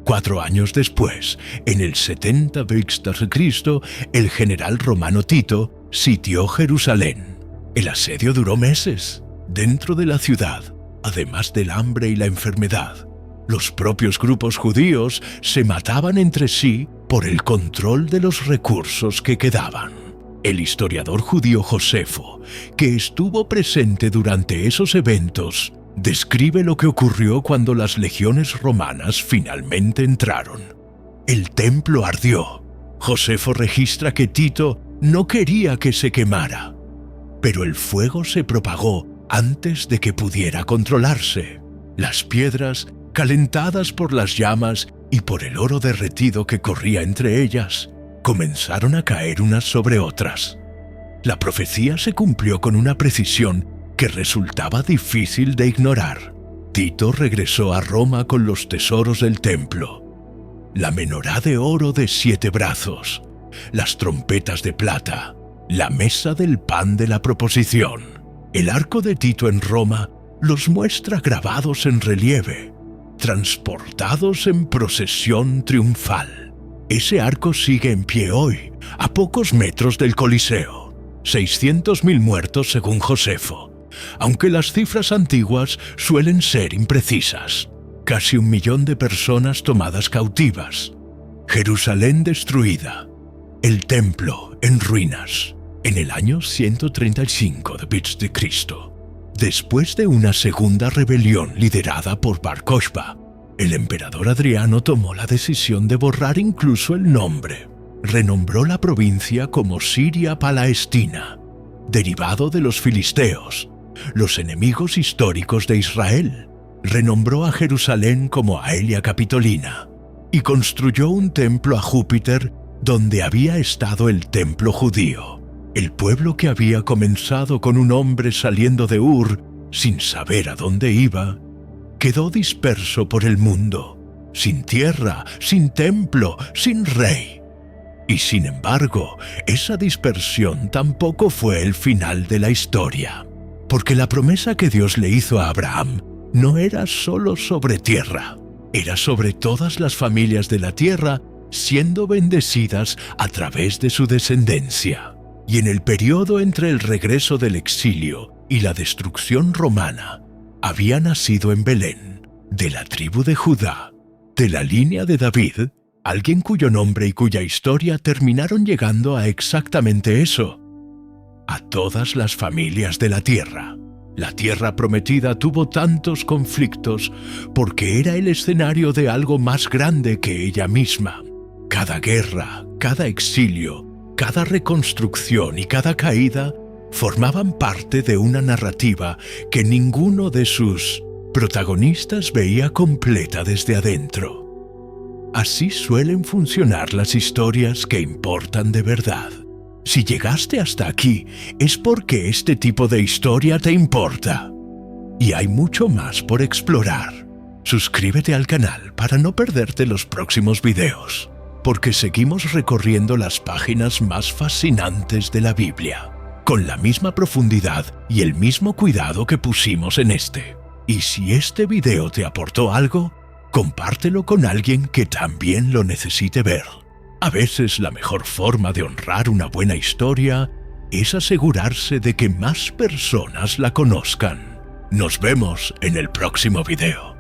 4 años después, en el 70 b.C., el general romano Tito sitió Jerusalén. El asedio duró meses. Dentro de la ciudad, además del hambre y la enfermedad, los propios grupos judíos se mataban entre sí por el control de los recursos que quedaban. El historiador judío Josefo, que estuvo presente durante esos eventos, describe lo que ocurrió cuando las legiones romanas finalmente entraron. El templo ardió. Josefo registra que Tito no quería que se quemara, pero el fuego se propagó antes de que pudiera controlarse. Las piedras, calentadas por las llamas y por el oro derretido que corría entre ellas, comenzaron a caer unas sobre otras. La profecía se cumplió con una precisión que resultaba difícil de ignorar. Tito regresó a Roma con los tesoros del templo: la menorá de oro de 7 brazos, las trompetas de plata, la mesa del pan de la proposición. El arco de Tito en Roma los muestra grabados en relieve, transportados en procesión triunfal. Ese arco sigue en pie hoy, a pocos metros del Coliseo. 600.000 muertos según Josefo, aunque las cifras antiguas suelen ser imprecisas. Casi 1 millón de personas tomadas cautivas. Jerusalén destruida. El templo en ruinas. En el año 135 d.C., después de una segunda rebelión liderada por Bar Kokhba, el emperador Adriano tomó la decisión de borrar incluso el nombre. Renombró la provincia como Siria Palestina, derivado de los filisteos, los enemigos históricos de Israel. Renombró a Jerusalén como Aelia Capitolina y construyó un templo a Júpiter donde había estado el templo judío. El pueblo que había comenzado con un hombre saliendo de Ur sin saber a dónde iba, quedó disperso por el mundo, sin tierra, sin templo, sin rey. Y sin embargo, esa dispersión tampoco fue el final de la historia, porque la promesa que Dios le hizo a Abraham no era solo sobre tierra, era sobre todas las familias de la tierra siendo bendecidas a través de su descendencia. Y en el periodo entre el regreso del exilio y la destrucción romana, había nacido en Belén, de la tribu de Judá, de la línea de David, alguien cuyo nombre y cuya historia terminaron llegando a exactamente eso: a todas las familias de la tierra. La tierra prometida tuvo tantos conflictos porque era el escenario de algo más grande que ella misma. Cada guerra, cada exilio, cada reconstrucción y cada caída formaban parte de una narrativa que ninguno de sus protagonistas veía completa desde adentro. Así suelen funcionar las historias que importan de verdad. Si llegaste hasta aquí, es porque este tipo de historia te importa. Y hay mucho más por explorar. Suscríbete al canal para no perderte los próximos videos, porque seguimos recorriendo las páginas más fascinantes de la Biblia, con la misma profundidad y el mismo cuidado que pusimos en este. Y si este video te aportó algo, compártelo con alguien que también lo necesite ver. A veces la mejor forma de honrar una buena historia es asegurarse de que más personas la conozcan. Nos vemos en el próximo video.